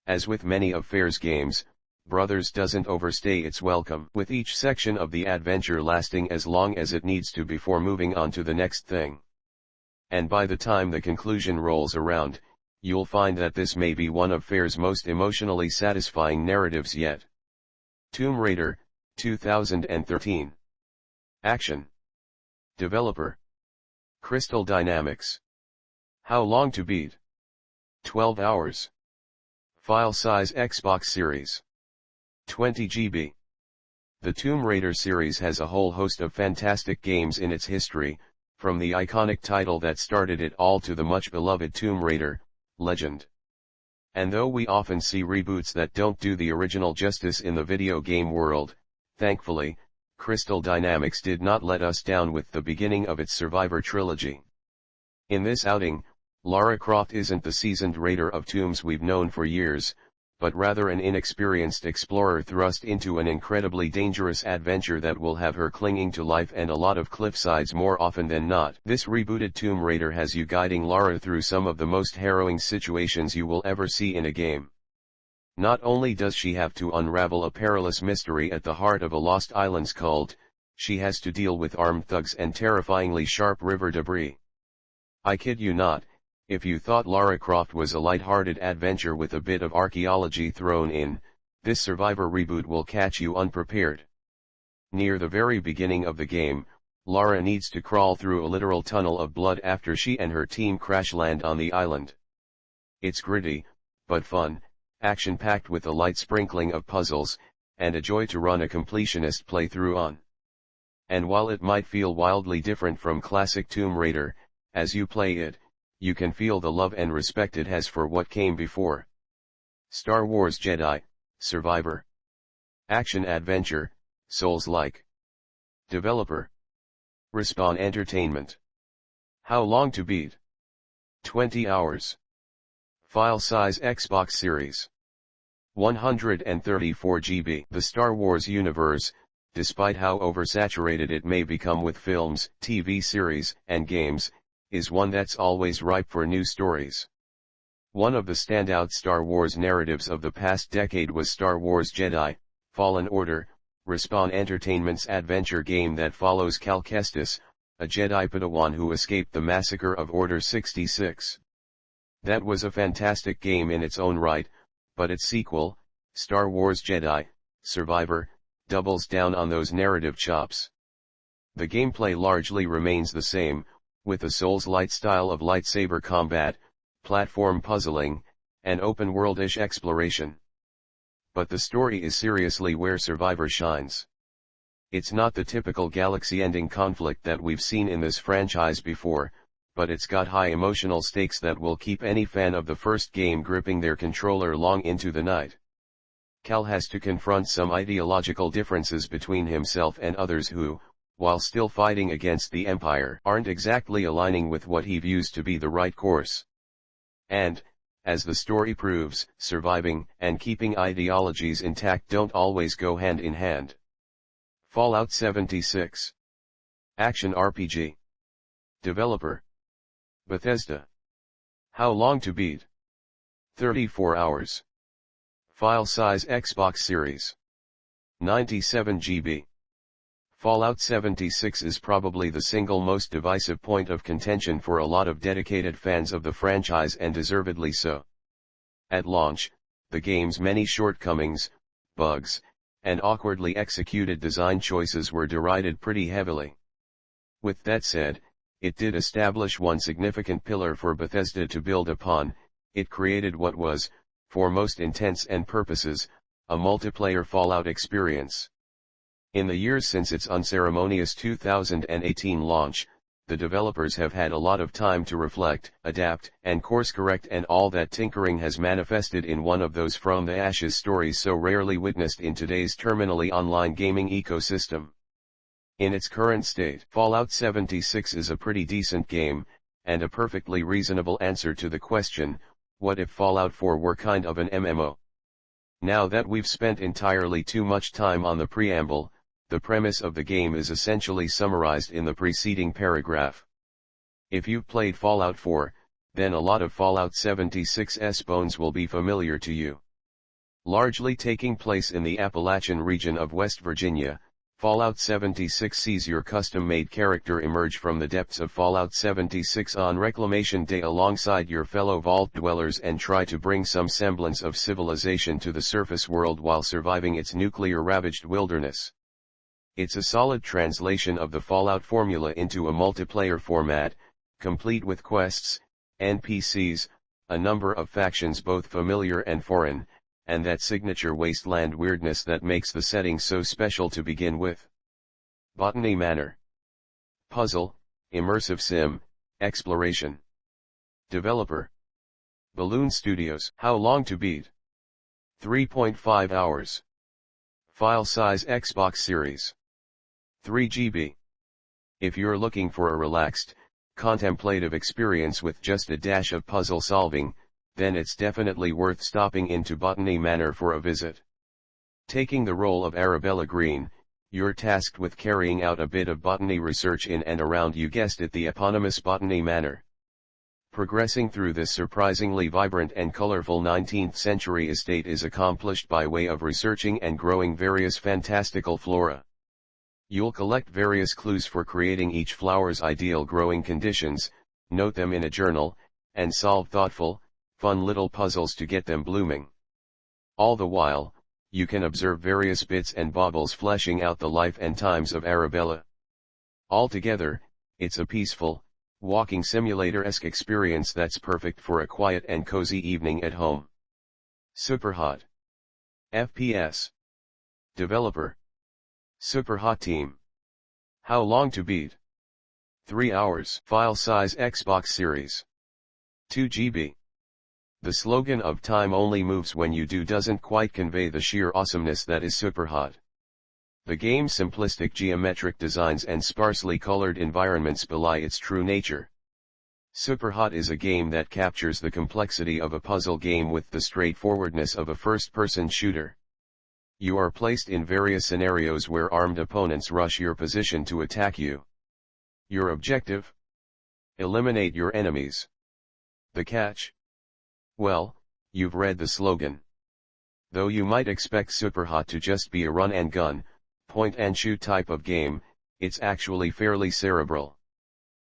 As with many of Fares' games, Brothers doesn't overstay its welcome, with each section of the adventure lasting as long as it needs to before moving on to the next thing. And by the time the conclusion rolls around, you'll find that this may be one of Fares' most emotionally satisfying narratives yet. Tomb Raider, 2013. Action. Developer. Crystal Dynamics. How long to beat? 12 hours. File size Xbox Series. 20 GB. The Tomb Raider series has a whole host of fantastic games in its history, from the iconic title that started it all to the much-beloved Tomb Raider, Legend. And though we often see reboots that don't do the original justice in the video game world, thankfully, Crystal Dynamics did not let us down with the beginning of its Survivor trilogy. In this outing, Lara Croft isn't the seasoned raider of tombs we've known for years, but rather an inexperienced explorer thrust into an incredibly dangerous adventure that will have her clinging to life and a lot of cliffsides more often than not. This rebooted Tomb Raider has you guiding Lara through some of the most harrowing situations you will ever see in a game. Not only does she have to unravel a perilous mystery at the heart of a Lost Islands cult, she has to deal with armed thugs and terrifyingly sharp river debris. I kid you not. If you thought Lara Croft was a light-hearted adventure with a bit of archaeology thrown in, this Survivor reboot will catch you unprepared. Near the very beginning of the game, Lara needs to crawl through a literal tunnel of blood after she and her team crash land on the island. It's gritty, but fun, action-packed with a light sprinkling of puzzles, and a joy to run a completionist playthrough on. And while it might feel wildly different from classic Tomb Raider, as you play it, you can feel the love and respect it has for what came before. Star Wars Jedi Survivor. Action-adventure, Souls-like. Developer: Respawn Entertainment. How long to beat? 20 hours. File size: Xbox Series 134 GB. The Star Wars universe, despite how oversaturated it may become with films, TV series, and games, is one that's always ripe for new stories. One of the standout Star Wars narratives of the past decade was Star Wars Jedi Fallen Order, Respawn Entertainment's adventure game that follows Cal Kestis, a Jedi Padawan who escaped the massacre of Order 66. That was a fantastic game in its own right, but its sequel, Star Wars Jedi Survivor, doubles down on those narrative chops. The gameplay largely remains the same, with a Souls-like style of lightsaber combat, platform puzzling, and open-world-ish exploration. But the story is seriously where Survivor shines. It's not the typical galaxy-ending conflict that we've seen in this franchise before, but it's got high emotional stakes that will keep any fan of the first game gripping their controller long into the night. Cal has to confront some ideological differences between himself and others who, while still fighting against the Empire, aren't exactly aligning with what he views to be the right course. And, as the story proves, surviving and keeping ideologies intact don't always go hand in hand. Fallout 76. Action RPG. Developer: Bethesda. How long to beat? 34 hours. File size: Xbox Series 97 GB. Fallout 76 is probably the single most divisive point of contention for a lot of dedicated fans of the franchise, and deservedly so. At launch, the game's many shortcomings, bugs, and awkwardly executed design choices were derided pretty heavily. With that said, it did establish one significant pillar for Bethesda to build upon. It created what was, for most intents and purposes, a multiplayer Fallout experience. In the years since its unceremonious 2018 launch, the developers have had a lot of time to reflect, adapt, and course-correct, and all that tinkering has manifested in one of those from the ashes stories so rarely witnessed in today's terminally online gaming ecosystem. In its current state, Fallout 76 is a pretty decent game, and a perfectly reasonable answer to the question, what if Fallout 4 were kind of an MMO? Now that we've spent entirely too much time on the preamble, the premise of the game is essentially summarized in the preceding paragraph. If you've played Fallout 4, then a lot of Fallout 76's bones will be familiar to you. Largely taking place in the Appalachian region of West Virginia, Fallout 76 sees your custom-made character emerge from the depths of Fallout 76 on Reclamation Day alongside your fellow vault dwellers and try to bring some semblance of civilization to the surface world while surviving its nuclear-ravaged wilderness. It's a solid translation of the Fallout formula into a multiplayer format, complete with quests, NPCs, a number of factions both familiar and foreign, and that signature wasteland weirdness that makes the setting so special to begin with. Botany Manor. Puzzle, immersive sim, exploration. Developer: Balloon Studios. How long to beat? 3.5 hours. File size: Xbox Series 3 GB. If you're looking for a relaxed, contemplative experience with just a dash of puzzle solving, then it's definitely worth stopping into Botany Manor for a visit. Taking the role of Arabella Green, you're tasked with carrying out a bit of botany research in and around, you guessed it, the eponymous Botany Manor. Progressing through this surprisingly vibrant and colorful 19th century estate is accomplished by way of researching and growing various fantastical flora. You'll collect various clues for creating each flower's ideal growing conditions, note them in a journal, and solve thoughtful, fun little puzzles to get them blooming. All the while, you can observe various bits and baubles fleshing out the life and times of Arabella. Altogether, it's a peaceful, walking simulator-esque experience that's perfect for a quiet and cozy evening at home. Superhot. FPS. Developer. Superhot Team. How long to beat? 3 hours. File size Xbox Series. 2 GB. The slogan of "time only moves when you do" doesn't quite convey the sheer awesomeness that is Superhot. The game's simplistic geometric designs and sparsely colored environments belie its true nature. Superhot is a game that captures the complexity of a puzzle game with the straightforwardness of a first-person shooter. You are placed in various scenarios where armed opponents rush your position to attack you. Your objective? Eliminate your enemies. The catch? Well, you've read the slogan. Though you might expect Superhot to just be a run-and-gun, point-and-shoot type of game, it's actually fairly cerebral.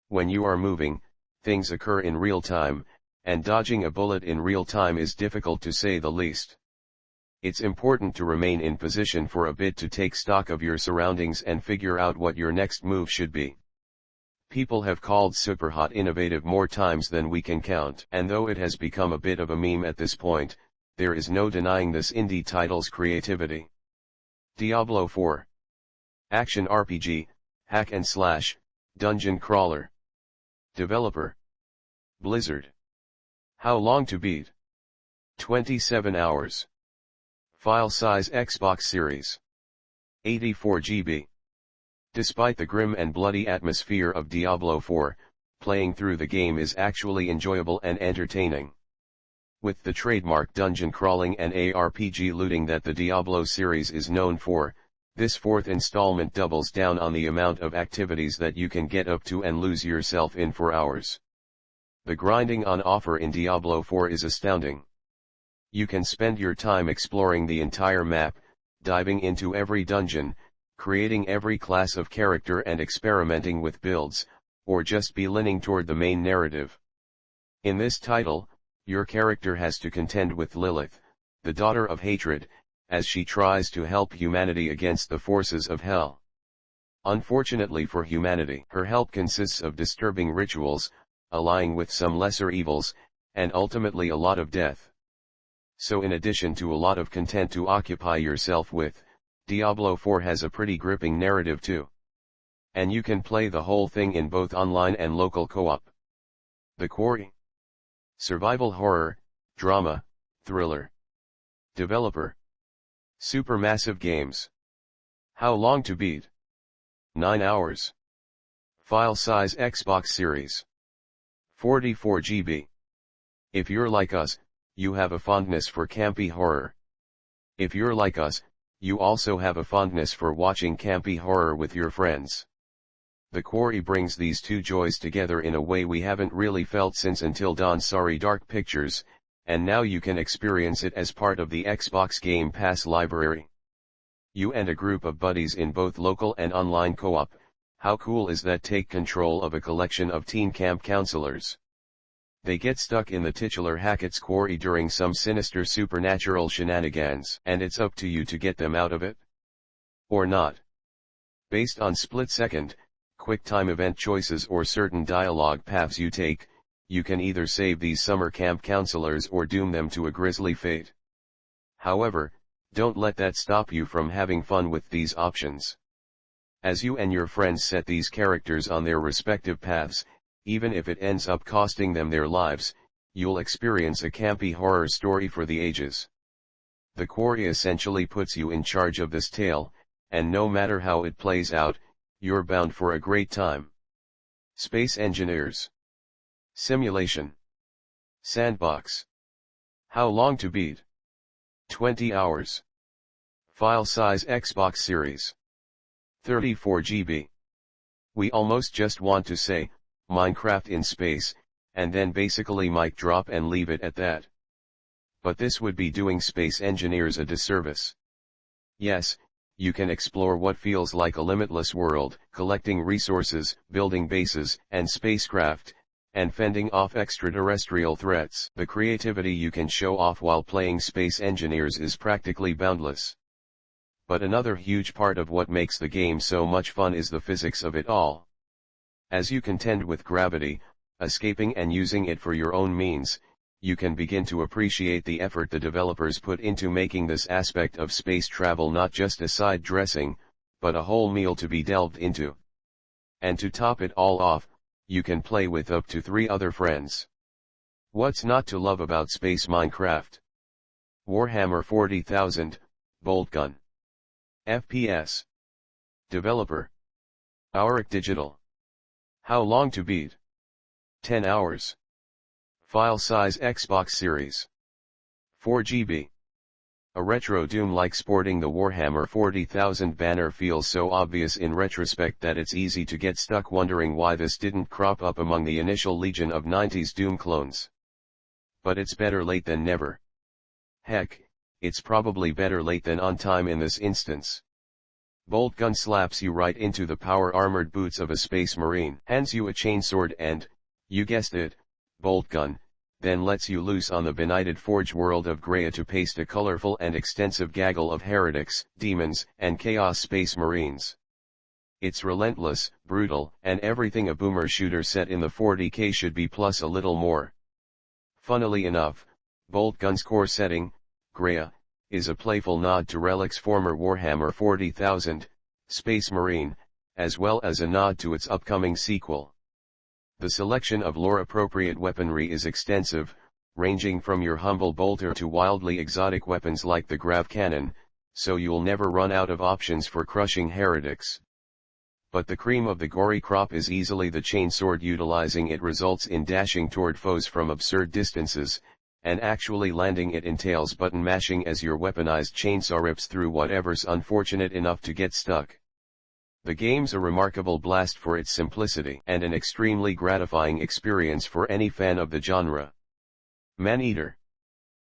When you are moving, things occur in real time, and dodging a bullet in real time is difficult to say the least. It's important to remain in position for a bit to take stock of your surroundings and figure out what your next move should be. People have called Superhot innovative more times than we can count, and though it has become a bit of a meme at this point, there is no denying this indie title's creativity. Diablo 4. Action RPG, hack and slash, dungeon crawler. Developer. Blizzard. How long to beat? 27 hours. File size Xbox Series. 84 GB. Despite the grim and bloody atmosphere of Diablo 4, playing through the game is actually enjoyable and entertaining. With the trademark dungeon crawling and ARPG looting that the Diablo series is known for, this fourth installment doubles down on the amount of activities that you can get up to and lose yourself in for hours. The grinding on offer in Diablo 4 is astounding. You can spend your time exploring the entire map, diving into every dungeon, creating every class of character and experimenting with builds, or just be leaning toward the main narrative. In this title, your character has to contend with Lilith, the daughter of hatred, as she tries to help humanity against the forces of hell. Unfortunately for humanity, her help consists of disturbing rituals, allying with some lesser evils, and ultimately a lot of death. So in addition to a lot of content to occupy yourself with, Diablo 4 has a pretty gripping narrative too. And you can play the whole thing in both online and local co-op. The Quarry. Survival horror, drama, thriller. Developer. Supermassive Games. How long to beat? 9 hours. File size Xbox Series. 44 GB. If you're like us, you have a fondness for campy horror. If you're like us, you also have a fondness for watching campy horror with your friends. The Quarry brings these two joys together in a way we haven't really felt since Until Dawn. Sorry Dark Pictures, and now you can experience it as part of the Xbox Game Pass library. You and a group of buddies in both local and online co-op. How cool is that? Take control of a collection of teen camp counselors. They get stuck in the titular Hackett's Quarry during some sinister supernatural shenanigans, and it's up to you to get them out of it. Or not. Based on split-second, quick-time event choices or certain dialogue paths you take, you can either save these summer camp counselors or doom them to a grisly fate. However, don't let that stop you from having fun with these options. As you and your friends set these characters on their respective paths, even if it ends up costing them their lives, you'll experience a campy horror story for the ages. The Quarry essentially puts you in charge of this tale, and no matter how it plays out, you're bound for a great time. Space Engineers. Simulation. Sandbox. How long to beat? 20 hours. File size Xbox Series. 34 GB. We almost just want to say, Minecraft in space, and then basically mic drop and leave it at that. But this would be doing Space Engineers a disservice. Yes, you can explore what feels like a limitless world, collecting resources, building bases and spacecraft, and fending off extraterrestrial threats. The creativity you can show off while playing Space Engineers is practically boundless. But another huge part of what makes the game so much fun is the physics of it all. As you contend with gravity, escaping and using it for your own means, you can begin to appreciate the effort the developers put into making this aspect of space travel not just a side dressing, but a whole meal to be delved into. And to top it all off, you can play with up to 3 other friends. What's not to love about Space Minecraft? Warhammer 40,000, Boltgun. FPS. Developer. Auric Digital. How long to beat? 10 hours. File size Xbox Series. 4 GB. A retro Doom like sporting the Warhammer 40,000 banner feels so obvious in retrospect that it's easy to get stuck wondering why this didn't crop up among the initial legion of 90s Doom clones. But it's better late than never. Heck, it's probably better late than on time in this instance. Boltgun slaps you right into the power-armored boots of a space marine, hands you a chainsword and, you guessed it, Boltgun, then lets you loose on the benighted forge world of Graia to paste a colorful and extensive gaggle of heretics, demons, and chaos space marines. It's relentless, brutal, and everything a boomer shooter set in the 40K should be plus a little more. Funnily enough, Boltgun's core setting, Graia, is a playful nod to Relic's former Warhammer 40,000, Space Marine, as well as a nod to its upcoming sequel. The selection of lore-appropriate weaponry is extensive, ranging from your humble bolter to wildly exotic weapons like the grav cannon, so you'll never run out of options for crushing heretics. But the cream of the gory crop is easily the chainsword. Utilizing it results in dashing toward foes from absurd distances, and actually landing it entails button mashing as your weaponized chainsaw rips through whatever's unfortunate enough to get stuck. The game's a remarkable blast for its simplicity and an extremely gratifying experience for any fan of the genre. Maneater.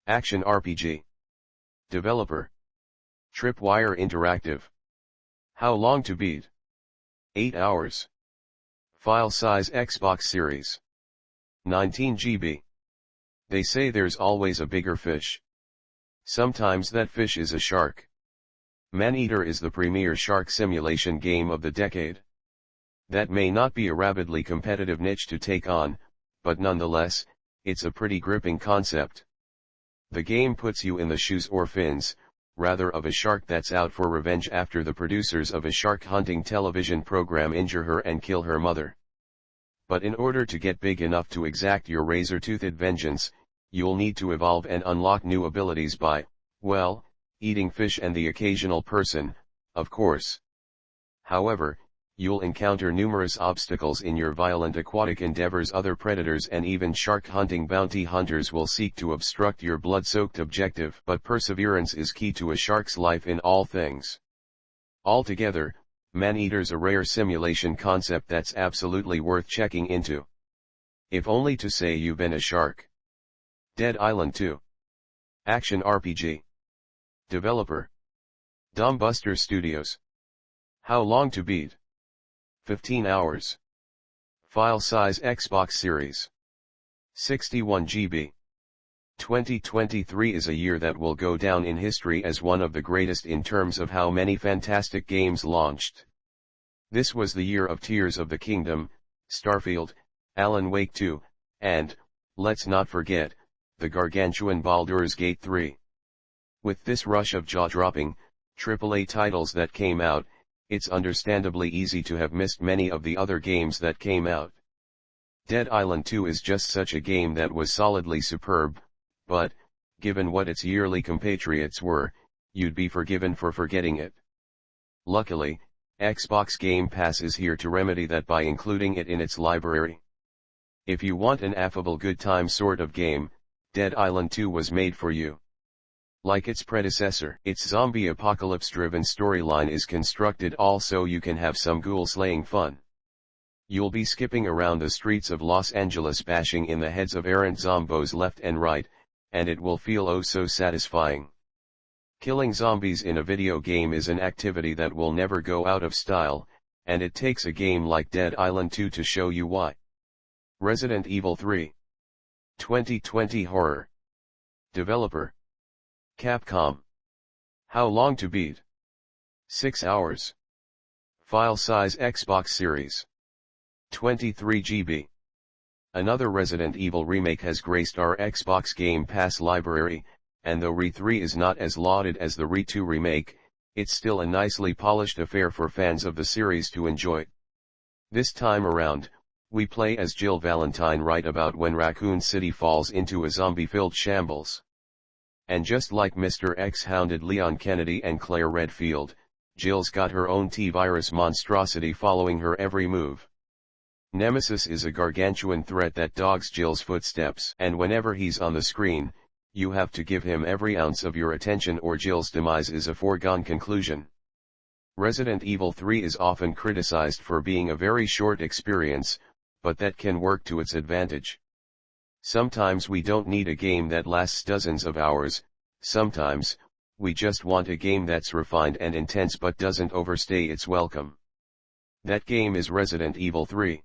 Action RPG. Developer. Tripwire Interactive. How long to beat? 8 hours. File size Xbox Series. 19 GB. They say there's always a bigger fish. Sometimes that fish is a shark. Maneater is the premier shark simulation game of the decade. That may not be a rabidly competitive niche to take on, but nonetheless, it's a pretty gripping concept. The game puts you in the shoes or fins, rather, of a shark that's out for revenge after the producers of a shark hunting television program injure her and kill her mother. But in order to get big enough to exact your razor-toothed vengeance, you'll need to evolve and unlock new abilities by, well, eating fish and the occasional person, of course. However, you'll encounter numerous obstacles in your violent aquatic endeavors. Other predators and even shark-hunting bounty hunters will seek to obstruct your blood-soaked objective, but perseverance is key to a shark's life in all things. Altogether, Maneater's a rare simulation concept that's absolutely worth checking into. If only to say you've been a shark. Dead Island 2. Action RPG. Developer. Dumbbuster Studios. How long to beat? 15 hours. File size Xbox Series. 61 GB. 2023 is a year that will go down in history as one of the greatest in terms of how many fantastic games launched. This was the year of Tears of the Kingdom, Starfield, Alan Wake 2, and, let's not forget, the gargantuan Baldur's Gate 3. With this rush of jaw-dropping, AAA titles that came out, it's understandably easy to have missed many of the other games that came out. Dead Island 2 is just such a game that was solidly superb, but, given what its yearly compatriots were, you'd be forgiven for forgetting it. Luckily, Xbox Game Pass is here to remedy that by including it in its library. If you want an affable good time sort of game, Dead Island 2 was made for you. Like its predecessor, its zombie apocalypse-driven storyline is constructed all so you can have some ghoul-slaying fun. You'll be skipping around the streets of Los Angeles bashing in the heads of errant zombos left and right, and it will feel oh so satisfying. Killing zombies in a video game is an activity that will never go out of style, and it takes a game like Dead Island 2 to show you why. Resident Evil 3. 2020 Horror. Developer. Capcom. How long to beat? 6 hours. File size Xbox Series. 23 GB. Another Resident Evil remake has graced our Xbox Game Pass library, and though RE3 is not as lauded as the RE2 remake, it's still a nicely polished affair for fans of the series to enjoy. This time around, we play as Jill Valentine right about when Raccoon City falls into a zombie-filled shambles. And just like Mr. X hounded Leon Kennedy and Claire Redfield, Jill's got her own T-virus monstrosity following her every move. Nemesis is a gargantuan threat that dogs Jill's footsteps, and whenever he's on the screen, you have to give him every ounce of your attention or Jill's demise is a foregone conclusion. Resident Evil 3 is often criticized for being a very short experience, but that can work to its advantage. Sometimes we don't need a game that lasts dozens of hours, sometimes, we just want a game that's refined and intense but doesn't overstay its welcome. That game is Resident Evil 3.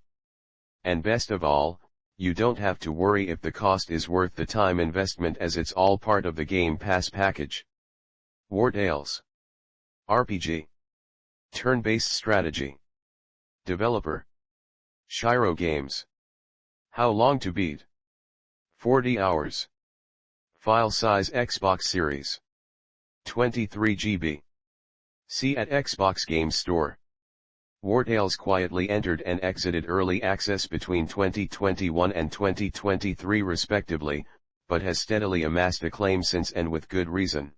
And best of all, you don't have to worry if the cost is worth the time investment as it's all part of the Game Pass package. War Tales. RPG. Turn-based strategy. Developer. Shiro Games. How long to beat? 40 hours. File size Xbox Series. 23 GB. See at Xbox Game Store. War Tales quietly entered and exited early access between 2021 and 2023 respectively, but has steadily amassed acclaim since and with good reason.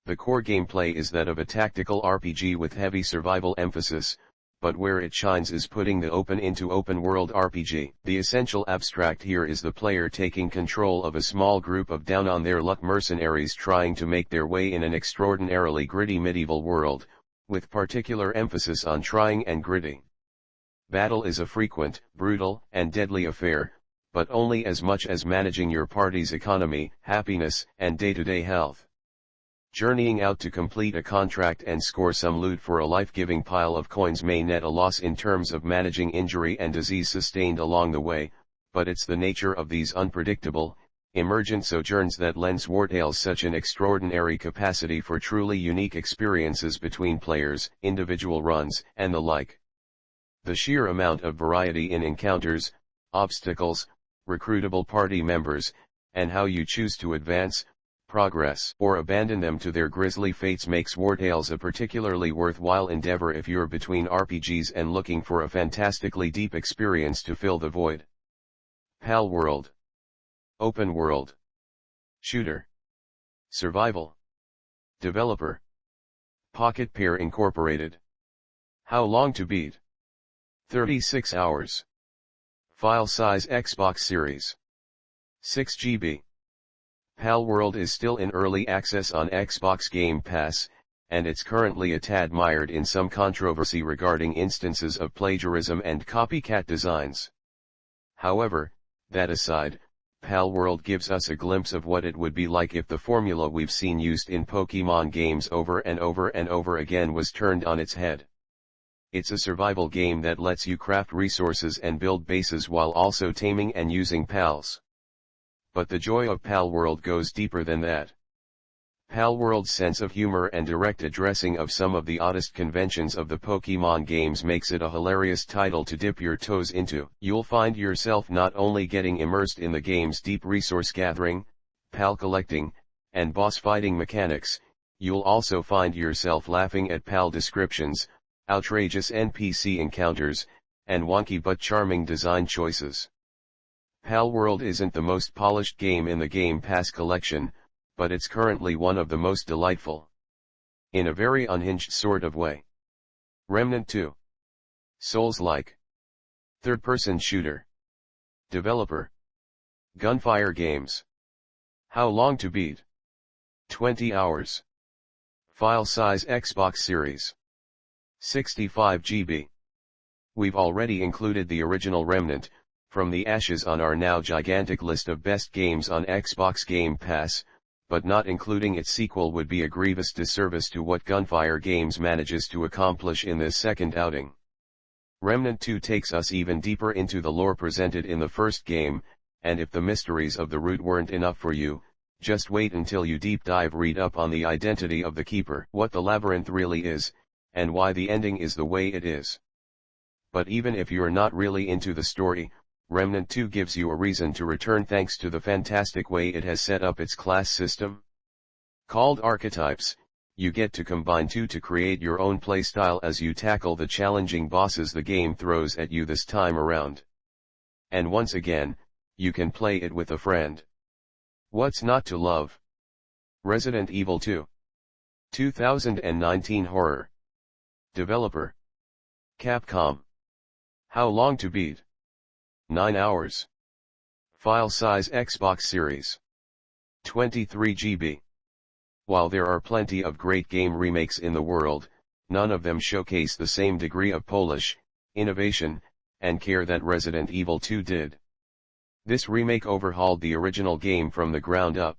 The core gameplay is that of a tactical RPG with heavy survival emphasis, but where it shines is putting the open into open-world RPG. The essential abstract here is the player taking control of a small group of down-on-their-luck mercenaries trying to make their way in an extraordinarily gritty medieval world, with particular emphasis on trying and gritty. Battle is a frequent, brutal, and deadly affair, but only as much as managing your party's economy, happiness, and day-to-day health. Journeying out to complete a contract and score some loot for a life-giving pile of coins may net a loss in terms of managing injury and disease sustained along the way, but it's the nature of these unpredictable, emergent sojourns that lends War Tales such an extraordinary capacity for truly unique experiences between players, individual runs, and the like. The sheer amount of variety in encounters, obstacles, recruitable party members, and how you choose to advance, progress, or abandon them to their grisly fates makes War Tales a particularly worthwhile endeavor if you're between RPGs and looking for a fantastically deep experience to fill the void. PAL World. Open World. Shooter. Survival. Developer. Pocket Pair Incorporated. How long to beat? 36 hours. File size Xbox Series. 6 GB. PAL World is still in early access on Xbox Game Pass, and it's currently a tad mired in some controversy regarding instances of plagiarism and copycat designs. However, that aside, PAL World gives us a glimpse of what it would be like if the formula we've seen used in Pokemon games over and over and over again was turned on its head. It's a survival game that lets you craft resources and build bases while also taming and using pals. But the joy of PAL World goes deeper than that. PAL World's sense of humor and direct addressing of some of the oddest conventions of the Pokemon games makes it a hilarious title to dip your toes into. You'll find yourself not only getting immersed in the game's deep resource gathering, PAL collecting, and boss fighting mechanics, you'll also find yourself laughing at PAL descriptions, outrageous NPC encounters, and wonky but charming design choices. PAL World isn't the most polished game in the Game Pass collection, but it's currently one of the most delightful. In a very unhinged sort of way. Remnant 2. Souls-like. Third-person shooter. Developer. Gunfire Games. How long to beat? 20 hours. File size Xbox Series. 65 GB. We've already included the original Remnant, from the ashes on our now gigantic list of best games on Xbox Game Pass, but not including its sequel would be a grievous disservice to what Gunfire Games manages to accomplish in this second outing. Remnant 2 takes us even deeper into the lore presented in the first game, and if the mysteries of the root weren't enough for you, Just wait until you deep dive read up on the identity of the keeper, what the labyrinth really is, and why the ending is the way it is. But even if you're not really into the story, Remnant 2 gives you a reason to return thanks to the fantastic way it has set up its class system. Called Archetypes, you get to combine two to create your own playstyle as you tackle the challenging bosses the game throws at you this time around. And once again, you can play it with a friend. What's not to love? Resident Evil 2. 2019 horror. Developer: Capcom. How long to beat? 9 hours. File size: Xbox Series. 23 GB. While there are plenty of great game remakes in the world, none of them showcase the same degree of polish, innovation, and care that Resident Evil 2 did. This remake overhauled the original game from the ground up.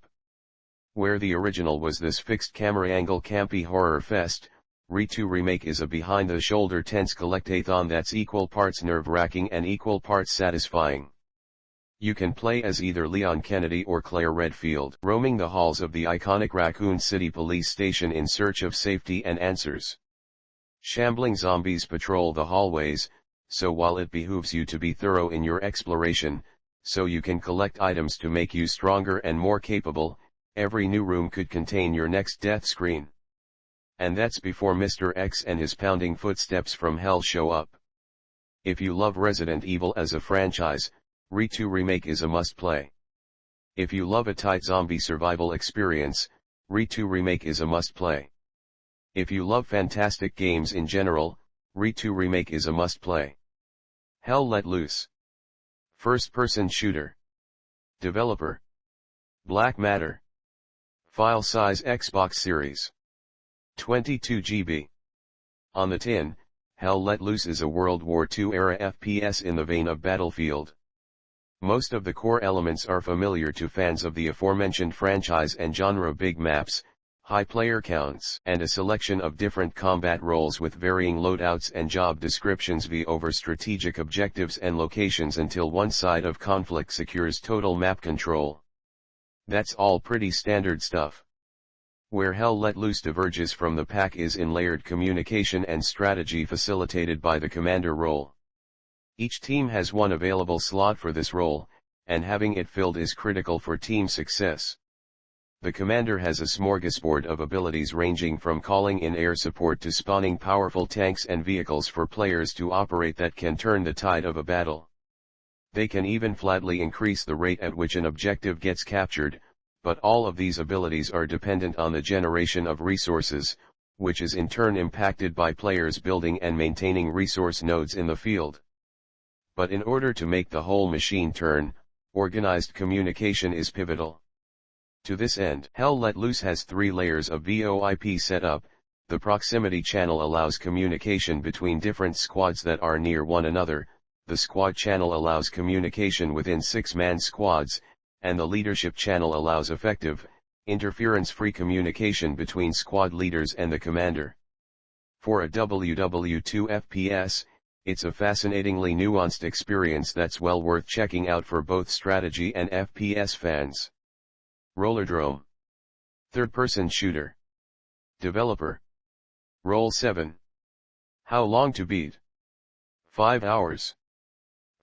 Where the original was this fixed camera angle campy horror fest, RE2 remake is a behind-the-shoulder tense collectathon that's equal parts nerve-wracking and equal parts satisfying. You can play as either Leon Kennedy or Claire Redfield, roaming the halls of the iconic Raccoon City police station in search of safety and answers. Shambling zombies patrol the hallways, so while it behooves you to be thorough in your exploration, so you can collect items to make you stronger and more capable, every new room could contain your next death screen. And that's before Mr. X and his pounding footsteps from hell show up. If you love Resident Evil as a franchise, RE2 Remake is a must-play. If you love a tight zombie survival experience, RE2 Remake is a must-play. If you love fantastic games in general, RE2 Remake is a must-play. Hell Let Loose. First-person shooter. Developer: Black Matter. File size: Xbox Series. 22 GB. On the tin, Hell Let Loose is a World War II-era FPS in the vein of Battlefield. Most of the core elements are familiar to fans of the aforementioned franchise and genre: big maps, high player counts, and a selection of different combat roles with varying loadouts and job descriptions vie over strategic objectives and locations until one side of conflict secures total map control. That's all pretty standard stuff. Where Hell Let Loose diverges from the pack is in layered communication and strategy facilitated by the commander role. Each team has one available slot for this role, and having it filled is critical for team success. The commander has a smorgasbord of abilities ranging from calling in air support to spawning powerful tanks and vehicles for players to operate that can turn the tide of a battle. They can even flatly increase the rate at which an objective gets captured, but all of these abilities are dependent on the generation of resources, which is in turn impacted by players building and maintaining resource nodes in the field. But in order to make the whole machine turn, organized communication is pivotal. To this end, Hell Let Loose has 3 layers of VoIP set up. The proximity channel allows communication between different squads that are near one another, the squad channel allows communication within 6-man squads, and the leadership channel allows effective, interference-free communication between squad leaders and the commander. For a WW2 FPS, it's a fascinatingly nuanced experience that's well worth checking out for both strategy and FPS fans. Rollerdrome. Third-person shooter. Developer: Roll7. How long to beat? 5 hours.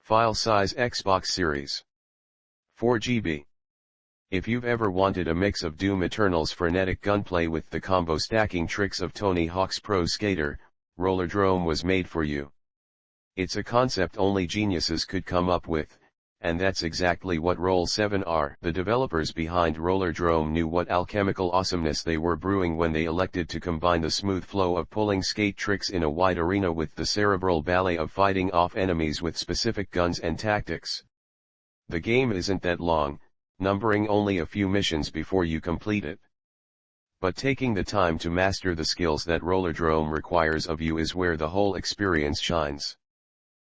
File size: Xbox Series. 4 GB. If you've ever wanted a mix of Doom Eternal's frenetic gunplay with the combo stacking tricks of Tony Hawk's Pro Skater, Rollerdrome was made for you. It's a concept only geniuses could come up with, and that's exactly what Roll7 are. The developers behind Rollerdrome knew what alchemical awesomeness they were brewing when they elected to combine the smooth flow of pulling skate tricks in a wide arena with the cerebral ballet of fighting off enemies with specific guns and tactics. The game isn't that long, numbering only a few missions before you complete it. But taking the time to master the skills that Rollerdrome requires of you is where the whole experience shines.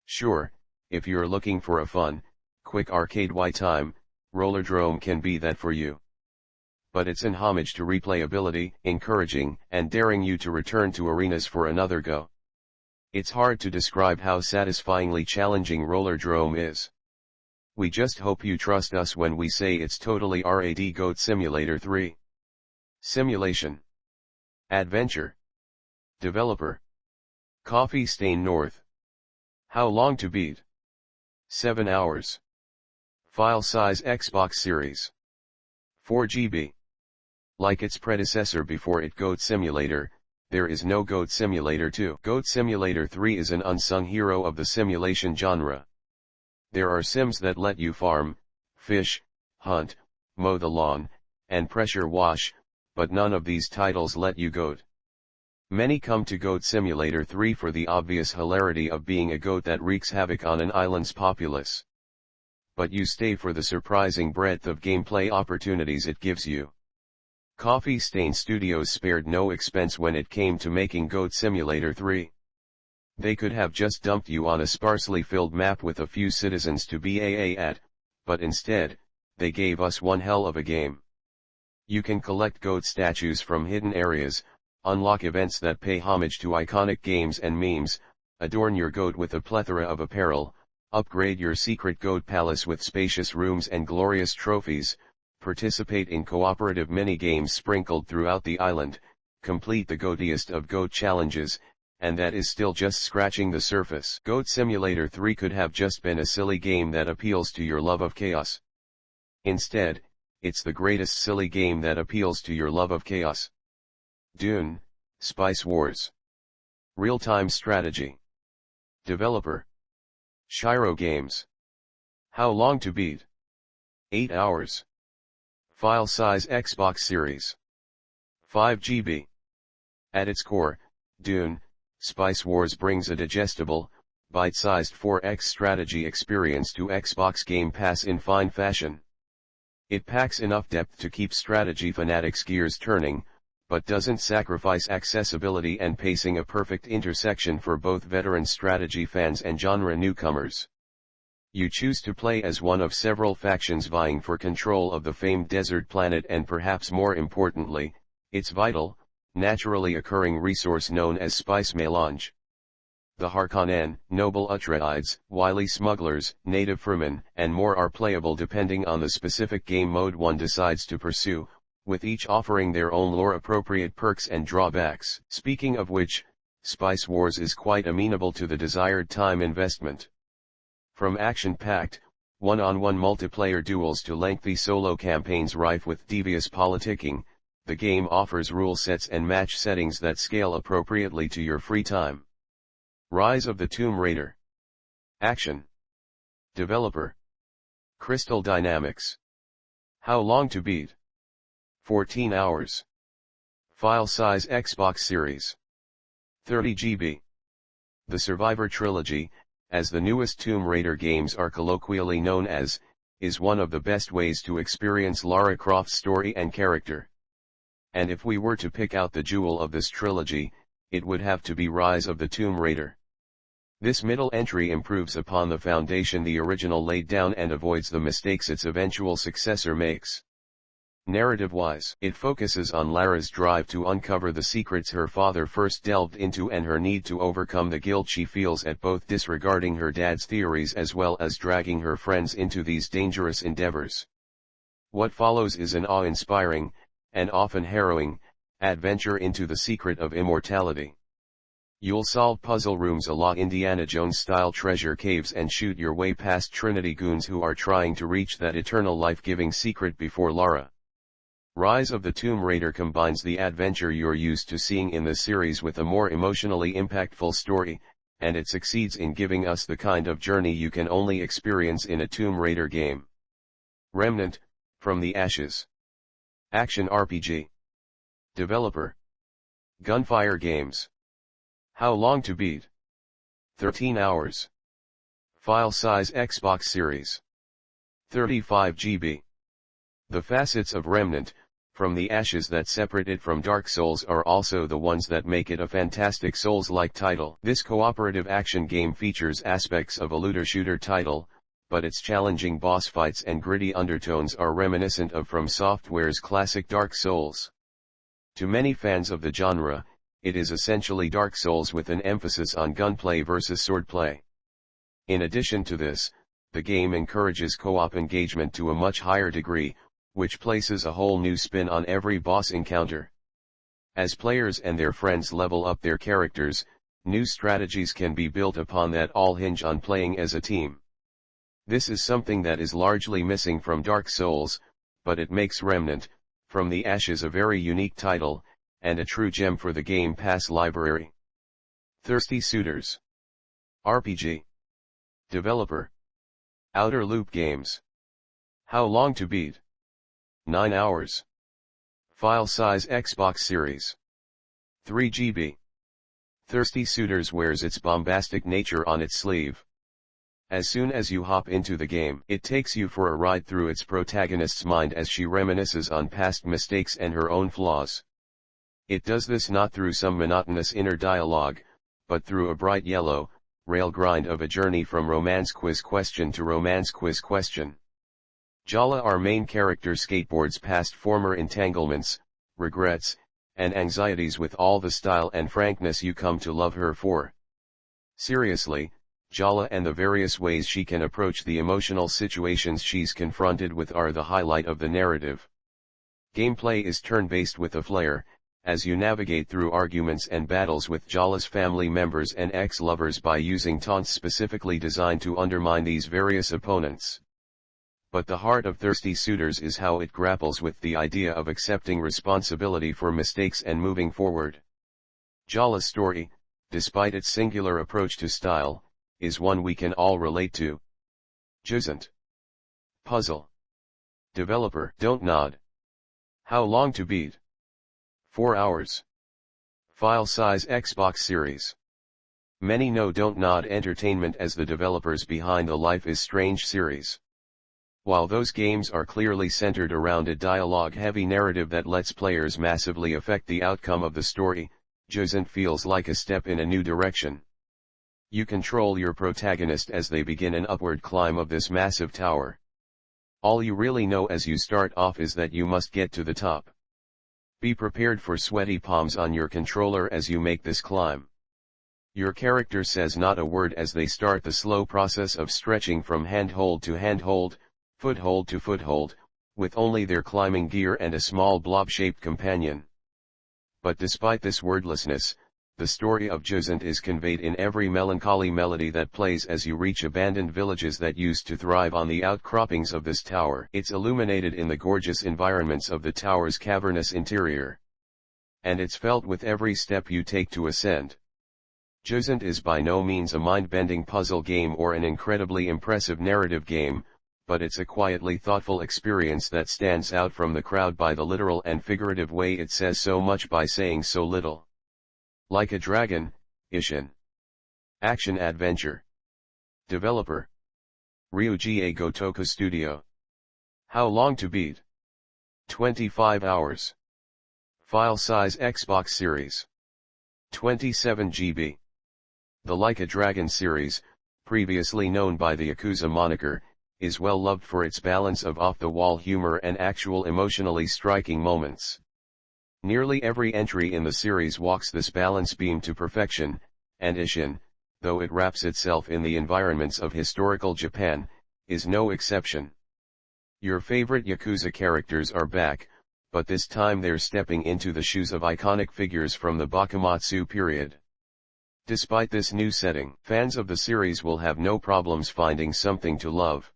Sure, if you're looking for a fun, quick arcade time, Rollerdrome can be that for you. But it's in homage to replayability, encouraging and daring you to return to arenas for another go. It's hard to describe how satisfyingly challenging Rollerdrome is. We just hope you trust us when we say it's totally RAD Goat Simulator 3. Simulation. Adventure. Developer. Coffee Stain North. How long to beat? 7 hours. File size Xbox Series. 4 GB. Like its predecessor before it, Goat Simulator, there is no Goat Simulator 2. Goat Simulator 3 is an unsung hero of the simulation genre. There are sims that let you farm, fish, hunt, mow the lawn, and pressure wash, but none of these titles let you goat. Many come to Goat Simulator 3 for the obvious hilarity of being a goat that wreaks havoc on an island's populace. But you stay for the surprising breadth of gameplay opportunities it gives you. Coffee Stain Studios spared no expense when it came to making Goat Simulator 3. They could have just dumped you on a sparsely filled map with a few citizens to BAA at, but instead, they gave us one hell of a game. You can collect goat statues from hidden areas, unlock events that pay homage to iconic games and memes, adorn your goat with a plethora of apparel, upgrade your secret goat palace with spacious rooms and glorious trophies, participate in cooperative mini-games sprinkled throughout the island, complete the goatiest of goat challenges, and that is still just scratching the surface. Goat Simulator 3 could have just been a silly game that appeals to your love of chaos. Instead, it's the greatest silly game that appeals to your love of chaos. DoomII, Spice Wars. Real-time strategy. Developer. Shiro Games. How long to beat? 8 hours. File size Xbox Series. 5 GB. At its core, DoomII, Spice Wars brings a digestible, bite-sized 4X strategy experience to Xbox Game Pass in fine fashion. It packs enough depth to keep strategy fanatics' gears turning, but doesn't sacrifice accessibility and pacing, a perfect intersection for both veteran strategy fans and genre newcomers. You choose to play as one of several factions vying for control of the famed desert planet and, perhaps more importantly, its vital, naturally occurring resource known as spice melange. The Harkonnen, noble Atreides, wily smugglers, native Fremen, and more are playable depending on the specific game mode one decides to pursue, with each offering their own lore-appropriate perks and drawbacks. Speaking of which, Spice Wars is quite amenable to the desired time investment. From action-packed, one-on-one multiplayer duels to lengthy solo campaigns rife with devious politicking, the game offers rule sets and match settings that scale appropriately to your free time. Rise of the Tomb Raider. Action. Developer. Crystal Dynamics. How long to beat? 14 hours. File size Xbox Series. 30 GB. The Survivor Trilogy, as the newest Tomb Raider games are colloquially known as, is one of the best ways to experience Lara Croft's story and character. And if we were to pick out the jewel of this trilogy, it would have to be Rise of the Tomb Raider. This middle entry improves upon the foundation the original laid down and avoids the mistakes its eventual successor makes. Narrative-wise, it focuses on Lara's drive to uncover the secrets her father first delved into and her need to overcome the guilt she feels at both disregarding her dad's theories as well as dragging her friends into these dangerous endeavors. What follows is an awe-inspiring, and often harrowing, adventure into the secret of immortality. You'll solve puzzle rooms a la Indiana Jones-style treasure caves and shoot your way past Trinity goons who are trying to reach that eternal life-giving secret before Lara. Rise of the Tomb Raider combines the adventure you're used to seeing in the series with a more emotionally impactful story, and it succeeds in giving us the kind of journey you can only experience in a Tomb Raider game. Remnant, From the Ashes. Action RPG. Developer. Gunfire Games. How long to beat? 13 hours. File size Xbox Series. 35 GB. The facets of Remnant, From the Ashes that separate it from Dark Souls are also the ones that make it a fantastic Souls-like title. This cooperative action game features aspects of a looter-shooter title, but its challenging boss fights and gritty undertones are reminiscent of From Software's classic Dark Souls. To many fans of the genre, it is essentially Dark Souls with an emphasis on gunplay versus swordplay. In addition to this, the game encourages co-op engagement to a much higher degree, which places a whole new spin on every boss encounter. As players and their friends level up their characters, new strategies can be built upon that all hinge on playing as a team. This is something that is largely missing from Dark Souls, but it makes Remnant, from the Ashes a very unique title, and a true gem for the Game Pass library. Thirsty Suitors. RPG. Developer. Outer Loop Games. How long to beat? 9 hours. File size Xbox Series. 3 GB. Thirsty Suitors wears its bombastic nature on its sleeve. As soon as you hop into the game, it takes you for a ride through its protagonist's mind as she reminisces on past mistakes and her own flaws. It does this not through some monotonous inner dialogue, but through a bright yellow, rail grind of a journey from romance quiz question to romance quiz question. Jala, our main character, skateboards past former entanglements, regrets, and anxieties with all the style and frankness you come to love her for. Seriously, Jala and the various ways she can approach the emotional situations she's confronted with are the highlight of the narrative. Gameplay is turn-based with a flair, as you navigate through arguments and battles with Jala's family members and ex-lovers by using taunts specifically designed to undermine these various opponents. But the heart of Thirsty Suitors is how it grapples with the idea of accepting responsibility for mistakes and moving forward. Jala's story, despite its singular approach to style, is one we can all relate to. Jusant. Puzzle. Developer TNOD. How long to beat? 4 hours. File size Xbox Series. Many know TNOD Entertainment as the developers behind the Life is Strange series. While those games are clearly centered around a dialogue-heavy narrative that lets players massively affect the outcome of the story, Jusant feels like a step in a new direction. You control your protagonist as they begin an upward climb of this massive tower. All you really know as you start off is that you must get to the top. Be prepared for sweaty palms on your controller as you make this climb. Your character says not a word as they start the slow process of stretching from handhold to handhold, foothold to foothold, with only their climbing gear and a small blob-shaped companion. But despite this wordlessness, the story of Jusant is conveyed in every melancholy melody that plays as you reach abandoned villages that used to thrive on the outcroppings of this tower. It's illuminated in the gorgeous environments of the tower's cavernous interior. And it's felt with every step you take to ascend. Jusant is by no means a mind-bending puzzle game or an incredibly impressive narrative game, but it's a quietly thoughtful experience that stands out from the crowd by the literal and figurative way it says so much by saying so little. Like a Dragon, Ishin. Action Adventure. Developer. Ryuji Gotoku Studio. How long to beat? 25 hours. File size Xbox Series. 27 GB. The Like a Dragon series, previously known by the Yakuza moniker, is well loved for its balance of off-the-wall humor and actual emotionally striking moments. Nearly every entry in the series walks this balance beam to perfection, and Ishin, though it wraps itself in the environments of historical Japan, is no exception. Your favorite Yakuza characters are back, but this time they're stepping into the shoes of iconic figures from the Bakumatsu period. Despite this new setting, fans of the series will have no problems finding something to love.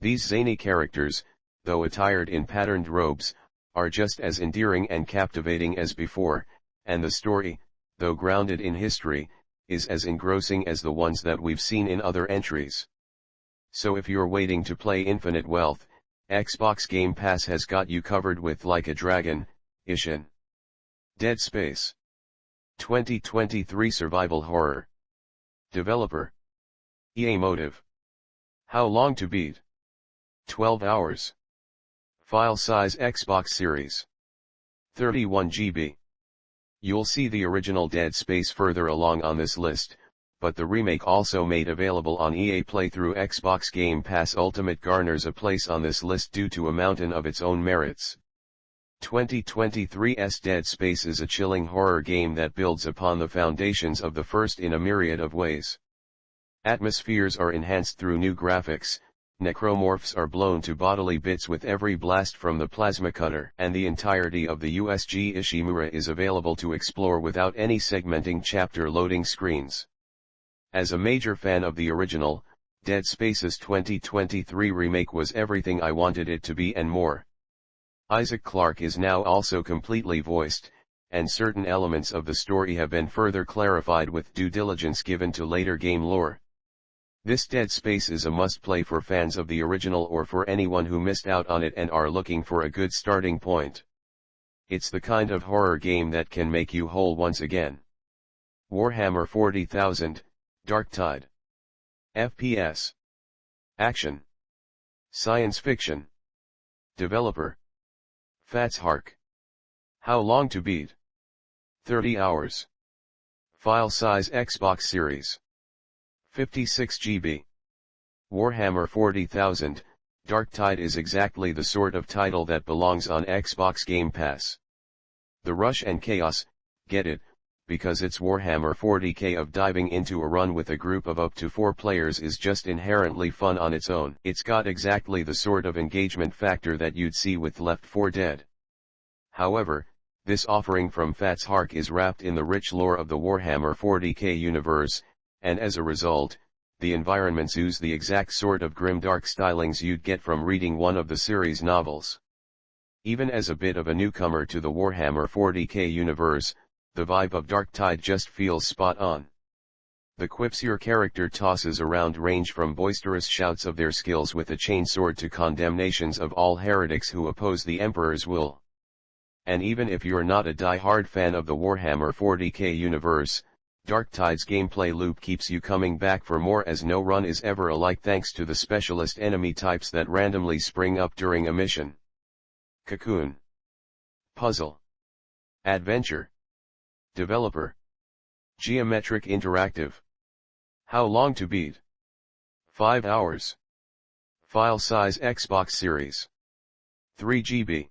These zany characters, though attired in patterned robes, are just as endearing and captivating as before, and the story, though grounded in history, is as engrossing as the ones that we've seen in other entries. So if you're waiting to play Infinite Wealth, Xbox Game Pass has got you covered with Like a Dragon, Ishin. Dead Space. 2023 Survival Horror. Developer. EA Motive. How long to beat? 12 hours. File size Xbox Series. 31 GB. You'll see the original Dead Space further along on this list, but the remake also made available on EA Play through Xbox Game Pass Ultimate garners a place on this list due to a mountain of its own merits. 2023's Dead Space is a chilling horror game that builds upon the foundations of the first in a myriad of ways. Atmospheres are enhanced through new graphics, necromorphs are blown to bodily bits with every blast from the plasma cutter, and the entirety of the USG Ishimura is available to explore without any segmenting chapter loading screens. As a major fan of the original, Dead Space's 2023 remake was everything I wanted it to be and more. Isaac Clarke is now also completely voiced, and certain elements of the story have been further clarified with due diligence given to later game lore. This Dead Space is a must-play for fans of the original or for anyone who missed out on it and are looking for a good starting point. It's the kind of horror game that can make you whole once again. Warhammer 40,000, Dark Tide. FPS. Action. Science fiction. Developer. Fats Hark. How long to beat? 30 hours. File size Xbox Series. 56 GB. Warhammer 40,000, Dark Tide is exactly the sort of title that belongs on Xbox Game Pass. The rush and chaos, get it, because it's Warhammer 40k of diving into a run with a group of up to 4 players is just inherently fun on its own. It's got exactly the sort of engagement factor that you'd see with Left 4 Dead. However, this offering from Fats Hark is wrapped in the rich lore of the Warhammer 40k universe, and as a result, the environments ooze the exact sort of grim-dark stylings you'd get from reading one of the series' novels. Even as a bit of a newcomer to the Warhammer 40k universe, the vibe of Dark Tide just feels spot on. The quips your character tosses around range from boisterous shouts of their skills with a chainsword to condemnations of all heretics who oppose the Emperor's will. And even if you're not a die-hard fan of the Warhammer 40k universe, Dark Tide's gameplay loop keeps you coming back for more, as no run is ever alike thanks to the specialist enemy types that randomly spring up during a mission. Cocoon. Puzzle. Adventure. Developer. Geometric Interactive. How long to beat? 5 hours. File size Xbox Series. 3 GB.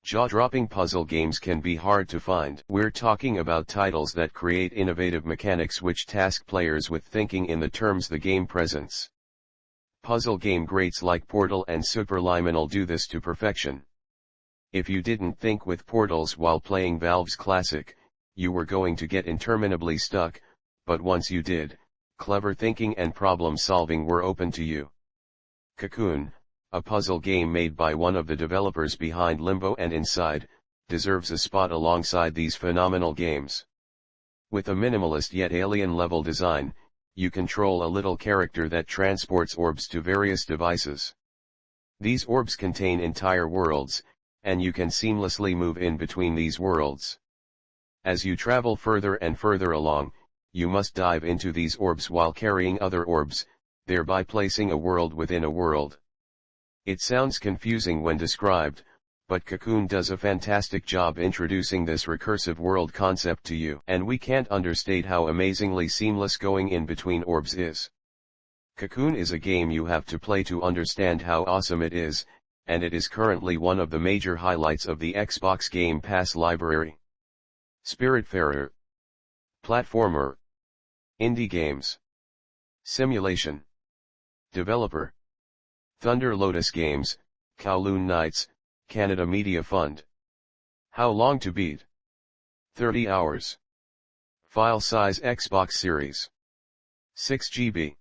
Jaw-dropping puzzle games can be hard to find. We're talking about titles that create innovative mechanics which task players with thinking in the terms the game presents. Puzzle game greats like Portal and Superliminal do this to perfection. If you didn't think with Portals while playing Valve's classic, you were going to get interminably stuck, but once you did, clever thinking and problem solving were open to you. Cocoon, a puzzle game made by one of the developers behind Limbo and Inside, deserves a spot alongside these phenomenal games. With a minimalist yet alien-level design, you control a little character that transports orbs to various devices. These orbs contain entire worlds, and you can seamlessly move in between these worlds. As you travel further and further along, you must dive into these orbs while carrying other orbs, thereby placing a world within a world. It sounds confusing when described, but Cocoon does a fantastic job introducing this recursive world concept to you, and we can't understate how amazingly seamless going in between orbs is. Cocoon is a game you have to play to understand how awesome it is, and it is currently one of the major highlights of the Xbox Game Pass library. Spiritfarer. Platformer. Indie games. Simulation. Developer. Thunder Lotus Games, Kowloon Knights, Canada Media Fund. How long to beat? 30 hours. File size Xbox Series. 6 GB.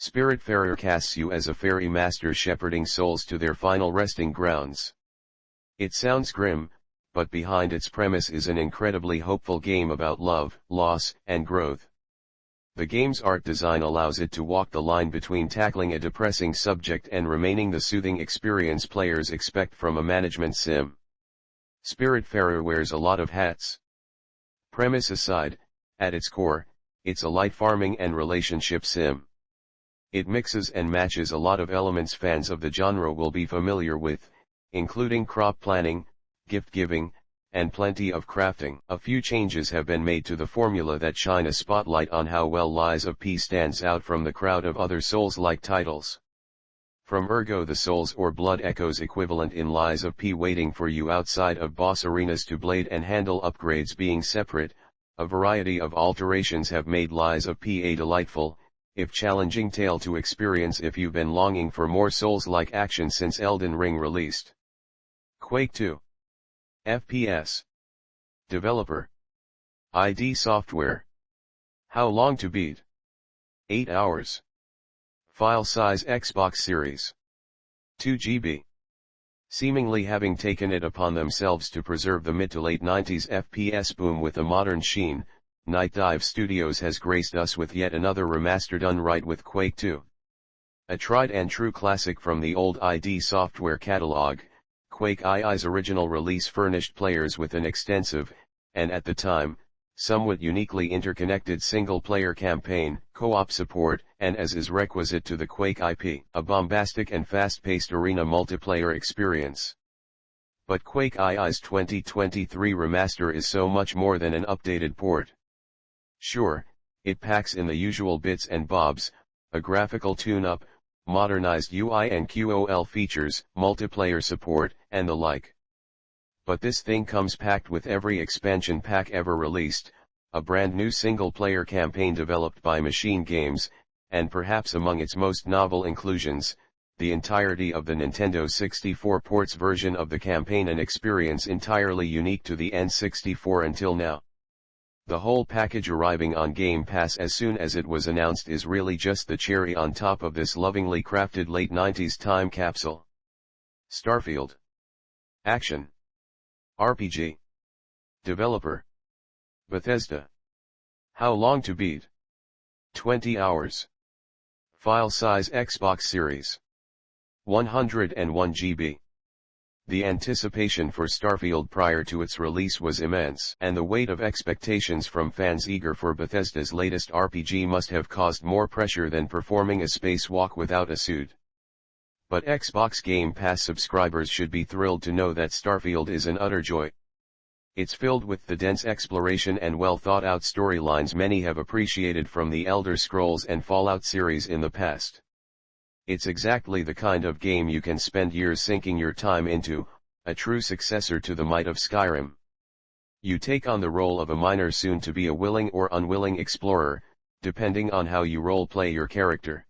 Spiritfarer casts you as a fairy master shepherding souls to their final resting grounds. It sounds grim, but behind its premise is an incredibly hopeful game about love, loss, and growth. The game's art design allows it to walk the line between tackling a depressing subject and remaining the soothing experience players expect from a management sim. Spiritfarer wears a lot of hats. Premise aside, at its core, it's a light farming and relationship sim. It mixes and matches a lot of elements fans of the genre will be familiar with, including crop planning, gift giving, and plenty of crafting. A few changes have been made to the formula that shine a spotlight on how well Lies of P stands out from the crowd of other Souls-like titles. From Ergo the Souls or Blood Echoes equivalent in Lies of P waiting for you outside of boss arenas to blade and handle upgrades being separate, a variety of alterations have made Lies of P a delightful, if challenging tale to experience if you've been longing for more Souls-like action since Elden Ring released. Quake 2. FPS. Developer. ID Software. How long to beat? 8 hours. File size Xbox Series. 2 GB. Seemingly having taken it upon themselves to preserve the mid to late 90s FPS boom with a modern sheen, Night Dive Studios has graced us with yet another remaster done right with Quake 2. A tried and true classic from the old ID Software catalog, Quake II's original release furnished players with an extensive, and at the time, somewhat uniquely interconnected single-player campaign, co-op support, and as is requisite to the Quake IP, a bombastic and fast-paced arena multiplayer experience. But Quake II's 2023 remaster is so much more than an updated port. Sure, it packs in the usual bits and bobs, a graphical tune-up, modernized UI and QoL features, multiplayer support, and the like. But this thing comes packed with every expansion pack ever released, a brand new single-player campaign developed by Machine Games, and perhaps among its most novel inclusions, the entirety of the Nintendo 64 ports version of the campaign, an experience entirely unique to the N64 until now. The whole package arriving on Game Pass as soon as it was announced is really just the cherry on top of this lovingly crafted late 90s time capsule. Starfield. Action. RPG. Developer. Bethesda. How long to beat? 20 hours. File size Xbox Series. 101 GB. The anticipation for Starfield prior to its release was immense, and the weight of expectations from fans eager for Bethesda's latest RPG must have caused more pressure than performing a spacewalk without a suit. But Xbox Game Pass subscribers should be thrilled to know that Starfield is an utter joy. It's filled with the dense exploration and well-thought-out storylines many have appreciated from the Elder Scrolls and Fallout series in the past. It's exactly the kind of game you can spend years sinking your time into, a true successor to the might of Skyrim. You take on the role of a miner, soon to be a willing or unwilling explorer, depending on how you role-play your character.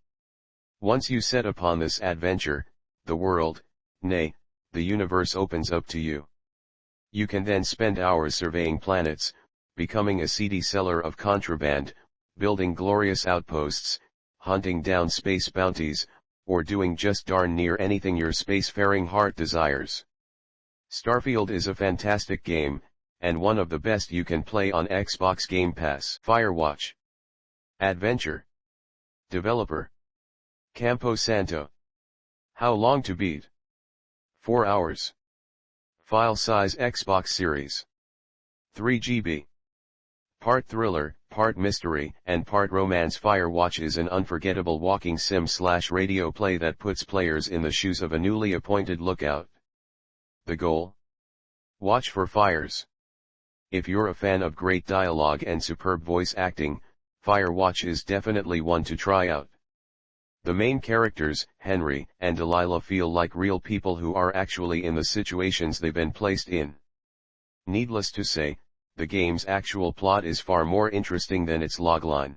Once you set upon this adventure, the world, nay, the universe opens up to you. You can then spend hours surveying planets, becoming a seedy seller of contraband, building glorious outposts, hunting down space bounties, or doing just darn near anything your spacefaring heart desires. Starfield is a fantastic game, and one of the best you can play on Xbox Game Pass. Firewatch. Adventure. Developer. Campo Santo. How long to beat? 4 hours. File size Xbox Series. 3 GB. Part thriller, part mystery, and part romance, Firewatch is an unforgettable walking sim/radio play that puts players in the shoes of a newly appointed lookout. The goal? Watch for fires. If you're a fan of great dialogue and superb voice acting, Firewatch is definitely one to try out. The main characters, Henry and Delilah, feel like real people who are actually in the situations they've been placed in. Needless to say, the game's actual plot is far more interesting than its logline.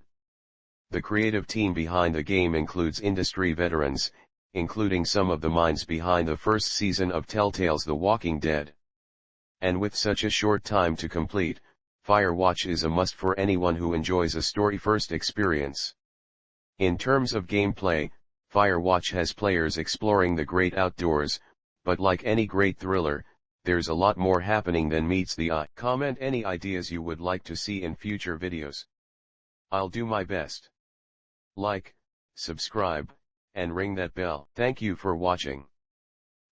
The creative team behind the game includes industry veterans, including some of the minds behind the first season of Telltale's The Walking Dead. And with such a short time to complete, Firewatch is a must for anyone who enjoys a story-first experience. In terms of gameplay, Firewatch has players exploring the great outdoors, but like any great thriller, there's a lot more happening than meets the eye. Comment any ideas you would like to see in future videos. I'll do my best. Like, subscribe, and ring that bell. Thank you for watching.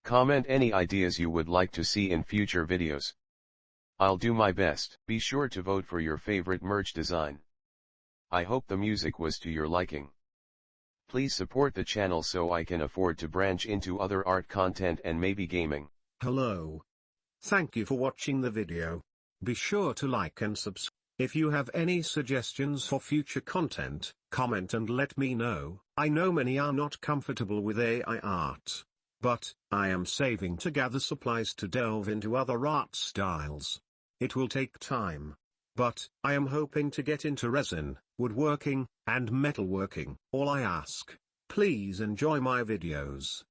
Comment any ideas you would like to see in future videos. I'll do my best. Be sure to vote for your favorite merch design. I hope the music was to your liking. Please support the channel so I can afford to branch into other art content and maybe gaming. Hello. Thank you for watching the video. Be sure to like and subscribe. If you have any suggestions for future content, comment and let me know. I know many are not comfortable with AI art, but I am saving to gather supplies to delve into other art styles. It will take time, but I am hoping to get into resin, woodworking, and metalworking. All I ask, please enjoy my videos.